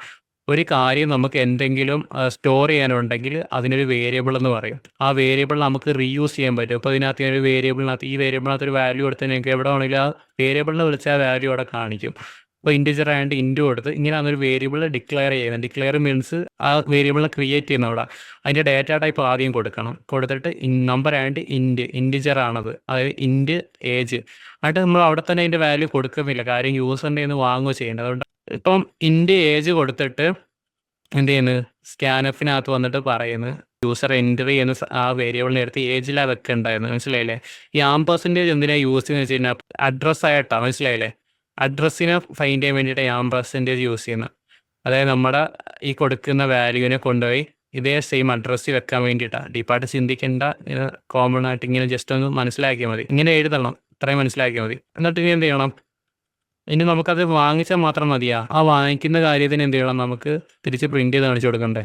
ഒരു കാര്യം നമുക്ക് എന്തെങ്കിലും സ്റ്റോർ ചെയ്യാനുണ്ടെങ്കിൽ അതിനൊരു വേരിയബിൾ എന്ന് പറയും. ആ വേരിയബിൾ നമുക്ക് റീയൂസ് ചെയ്യാൻ പറ്റും. ഇപ്പോൾ ഇതിനകത്ത് ഈ വേരിയബിളിനകത്ത് ഒരു വാല്യൂ കൊടുത്ത് നിങ്ങൾക്ക് എവിടെ വേണമെങ്കിലും ആ വേരിയബിളിനെ വിളിച്ച ആ വാല്യൂ അവിടെ കാണിക്കും. ഇപ്പോൾ ഇൻറ്റിജർ ആയതുകൊണ്ട് ഇൻറ്റു കൊടുത്ത് ഇങ്ങനെയാണ് ഒരു വേരിയബിൾ ഡിക്ലെയർ ചെയ്യുന്നത്. ഡിക്ലെയർ മീൻസ് ആ വേരിയബിളിനെ ക്രിയേറ്റ് ചെയ്യുന്ന അവിടെ അതിൻ്റെ ഡേറ്റ ടൈപ്പ് ആദ്യം കൊടുത്തിട്ട് നമ്പർ ആയതുകൊണ്ട് ഇൻറ്റിജർ ആണത്, അതായത് ഇൻറ്റ് ഏജ്. എന്നിട്ട് നമ്മൾ അവിടെ തന്നെ അതിൻ്റെ വാല്യൂ കൊടുക്കുന്നില്ല, കാര്യം യൂസറിൻ്റെ നിന്ന് വാങ്ങുകയോ ചെയ്യേണ്ടത്. അതുകൊണ്ട് ഇപ്പം ഇൻറ്റ് ഏജ് കൊടുത്തിട്ട് എന്ത് ചെയ്യുന്നത്, സ്കാൻഎഫിനകത്ത് വന്നിട്ട് പറയുന്നത് യൂസർ എൻ്റർ ചെയ്യുന്ന ആ വേരിയബിളിനെ എടുത്ത് ഏജിലാണ് വെക്കേണ്ടായിരുന്നു, മനസ്സിലായില്ലേ? ഈ %, എന്തിനാണ് യൂസ് ചെയ്യുന്നത് വെച്ച് കഴിഞ്ഞാൽ അഡ്രസ്സായിട്ടാണ്, മനസ്സിലായില്ലേ? അഡ്രസ്സിനെ ഫൈൻഡ് ചെയ്യാൻ വേണ്ടിയിട്ട് %, യൂസ് ചെയ്യുന്നത്. അതായത് നമ്മുടെ ഈ കൊടുക്കുന്ന വാല്യൂവിനെ കൊണ്ടുപോയി ഇതേ സെയിം അഡ്രസ്സിൽ വെക്കാൻ വേണ്ടിയിട്ടാണ്. ഡീപ്പായിട്ട് ചിന്തിക്കേണ്ട, കോമൺ ആയിട്ട് ഇങ്ങനെ ജസ്റ്റ് ഒന്ന് മനസ്സിലാക്കിയാൽ മതി. ഇങ്ങനെ എഴുതണം, ഇത്രയും മനസ്സിലാക്കിയാൽ മതി. എന്നിട്ട് ഇനി എന്ത് ചെയ്യണം, ഇനി നമുക്കത് വാങ്ങിച്ചാൽ മാത്രം മതിയാ? ആ വാങ്ങിക്കുന്ന കാര്യത്തിന് എന്ത് ചെയ്യണം? നമുക്ക് തിരിച്ച് പ്രിന്റ് ചെയ്ത് കാണിച്ചു കൊടുക്കണ്ടേ?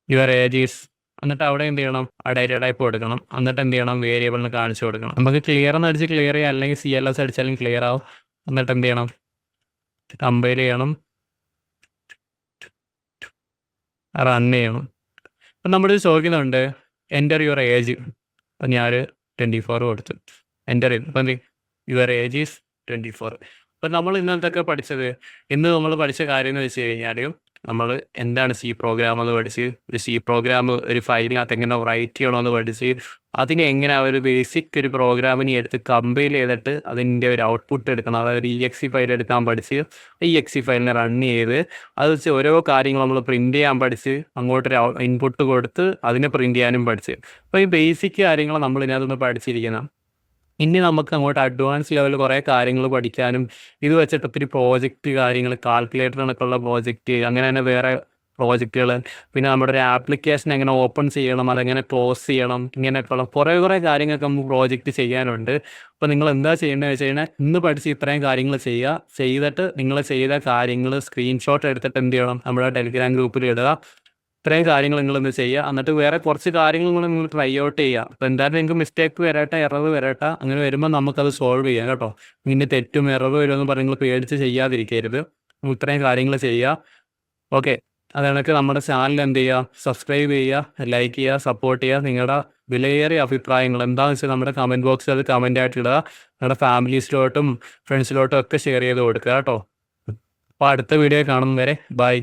യുവർ ഏജ് ഈസ്, എന്നിട്ട് അവിടെ എന്ത് ചെയ്യണം? ആ ഡേറ്റ ടൈപ്പ് കൊടുക്കണം. എന്നിട്ട് എന്ത് ചെയ്യണം? വേരിയബിളിന് കാണിച്ചു കൊടുക്കണം. നമുക്ക് ക്ലിയർ എന്ന് അടിച്ച് ക്ലിയർ ചെയ്യാം, അല്ലെങ്കിൽ CLS അടിച്ചാലും ക്ലിയർ ആവും. എന്നിട്ട് എന്ത് ചെയ്യണം? കമ്പൈൽ ചെയ്യണം, റൺ ചെയ്യണം. അപ്പം നമ്മളിത് ചോദിക്കുന്നുണ്ട് എൻ്റർ യുവർ ഏജ്. അപ്പം ഞാൻ 24 കൊടുത്തു, എൻ്റർ ചെയ്തു. അപ്പം എന്ത് യുവർ ഏജ് ഈസ് 24. അപ്പം നമ്മൾ ഇന്നത്തൊക്കെ പഠിച്ചത്, ഇന്ന് നമ്മൾ പഠിച്ച കാര്യം എന്ന് വെച്ച് കഴിഞ്ഞാൽ, നമ്മൾ എന്താണ് C പ്രോഗ്രാം എന്ന് പഠിച്ച്, ഒരു C പ്രോഗ്രാം ഒരു ഫയലിനകത്ത് എങ്ങനെ റൈറ്റ് ചെയ്യണമെന്ന് പഠിച്ച്, അതിനെ എങ്ങനെ ഒരു ബേസിക് ഒരു പ്രോഗ്രാമിനെ എടുത്ത് കമ്പൈൽ ചെയ്തിട്ട് അതിൻ്റെ ഒരു ഔട്ട്പുട്ട് എടുക്കണം, അതായത് EXE ഫയൽ എടുക്കാൻ പഠിച്ച്, EXE ഫയലിനെ റൺ ചെയ്ത് അത് വെച്ച് ഓരോ കാര്യങ്ങൾ നമ്മൾ പ്രിൻ്റ് ചെയ്യാൻ പഠിച്ച്, അങ്ങോട്ടൊരു ഇൻപുട്ട് കൊടുത്ത് അതിനെ പ്രിൻ്റ് ചെയ്യാനും പഠിച്ച്. അപ്പോൾ ഈ ബേസിക് കാര്യങ്ങൾ നമ്മൾ ഇതിനകത്തൊന്ന് പഠിച്ചിരിക്കണം. ഇനി നമുക്ക് അങ്ങോട്ട് അഡ്വാൻസ് ലെവലിൽ കുറേ കാര്യങ്ങൾ പഠിക്കാനും, ഇത് വെച്ചിട്ട് ഒത്തിരി പ്രോജക്റ്റ് കാര്യങ്ങൾ, കാൽക്കുലേറ്റർ കണക്കുള്ള പ്രോജക്റ്റ്, അങ്ങനെ തന്നെ വേറെ പ്രോജക്റ്റുകൾ, പിന്നെ നമ്മുടെ ഒരു ആപ്ലിക്കേഷൻ എങ്ങനെ ഓപ്പൺ ചെയ്യണം, അതെങ്ങനെ ക്ലോസ് ചെയ്യണം, ഇങ്ങനെയൊക്കെയുള്ള കുറേ കാര്യങ്ങൾക്ക് നമുക്ക് പ്രോജക്റ്റ് ചെയ്യാനുണ്ട്. അപ്പോൾ നിങ്ങൾ എന്താ ചെയ്യേണ്ടതെന്ന് വെച്ച് കഴിഞ്ഞാൽ, ഇന്ന് പഠിച്ച് ഇത്രയും കാര്യങ്ങൾ ചെയ്യുക. ചെയ്തിട്ട് നിങ്ങൾ ചെയ്ത കാര്യങ്ങൾ സ്ക്രീൻഷോട്ട് എടുത്തിട്ട് എന്ത് ചെയ്യണം? നമ്മുടെ ടെലിഗ്രാം ഗ്രൂപ്പിൽ ഇടുക. ഇത്രയും കാര്യങ്ങൾ നിങ്ങളൊന്ന് ചെയ്യുക. എന്നിട്ട് വേറെ കുറച്ച് കാര്യങ്ങൾ കൂടെ നിങ്ങൾ ട്രൈ ഔട്ട് ചെയ്യുക. അപ്പോൾ എന്തായാലും നിങ്ങൾക്ക് മിസ്റ്റേക്ക് വരട്ടെ, എറർ വരട്ടെ, അങ്ങനെ വരുമ്പോൾ നമുക്കത് സോൾവ് ചെയ്യാം കേട്ടോ. ഇങ്ങനെ തെറ്റും എറർ വരുമെന്ന് പറഞ്ഞ് നിങ്ങൾ പേടിച്ച് ചെയ്യാതിരിക്കരുത്. നിങ്ങൾ ഇത്രയും കാര്യങ്ങൾ ചെയ്യുക. ഓക്കെ, അത് കണക്ക് നമ്മുടെ ചാനൽ എന്ത് ചെയ്യുക? സബ്സ്ക്രൈബ് ചെയ്യുക, ലൈക്ക് ചെയ്യുക, സപ്പോർട്ട് ചെയ്യുക. നിങ്ങളുടെ വിലയേറിയ അഭിപ്രായങ്ങൾ എന്താണെന്ന് വെച്ചാൽ നമ്മുടെ കമൻറ്റ് ബോക്സിൽ അത് കമൻ്റ് ആയിട്ട് ഇടുക. നിങ്ങളുടെ ഫാമിലീസിലോട്ടും ഫ്രണ്ട്സിലോട്ടും ഒക്കെ ഷെയർ ചെയ്ത് കൊടുക്കുക കേട്ടോ. അപ്പോൾ അടുത്ത വീഡിയോ കാണും വരെ ബൈ.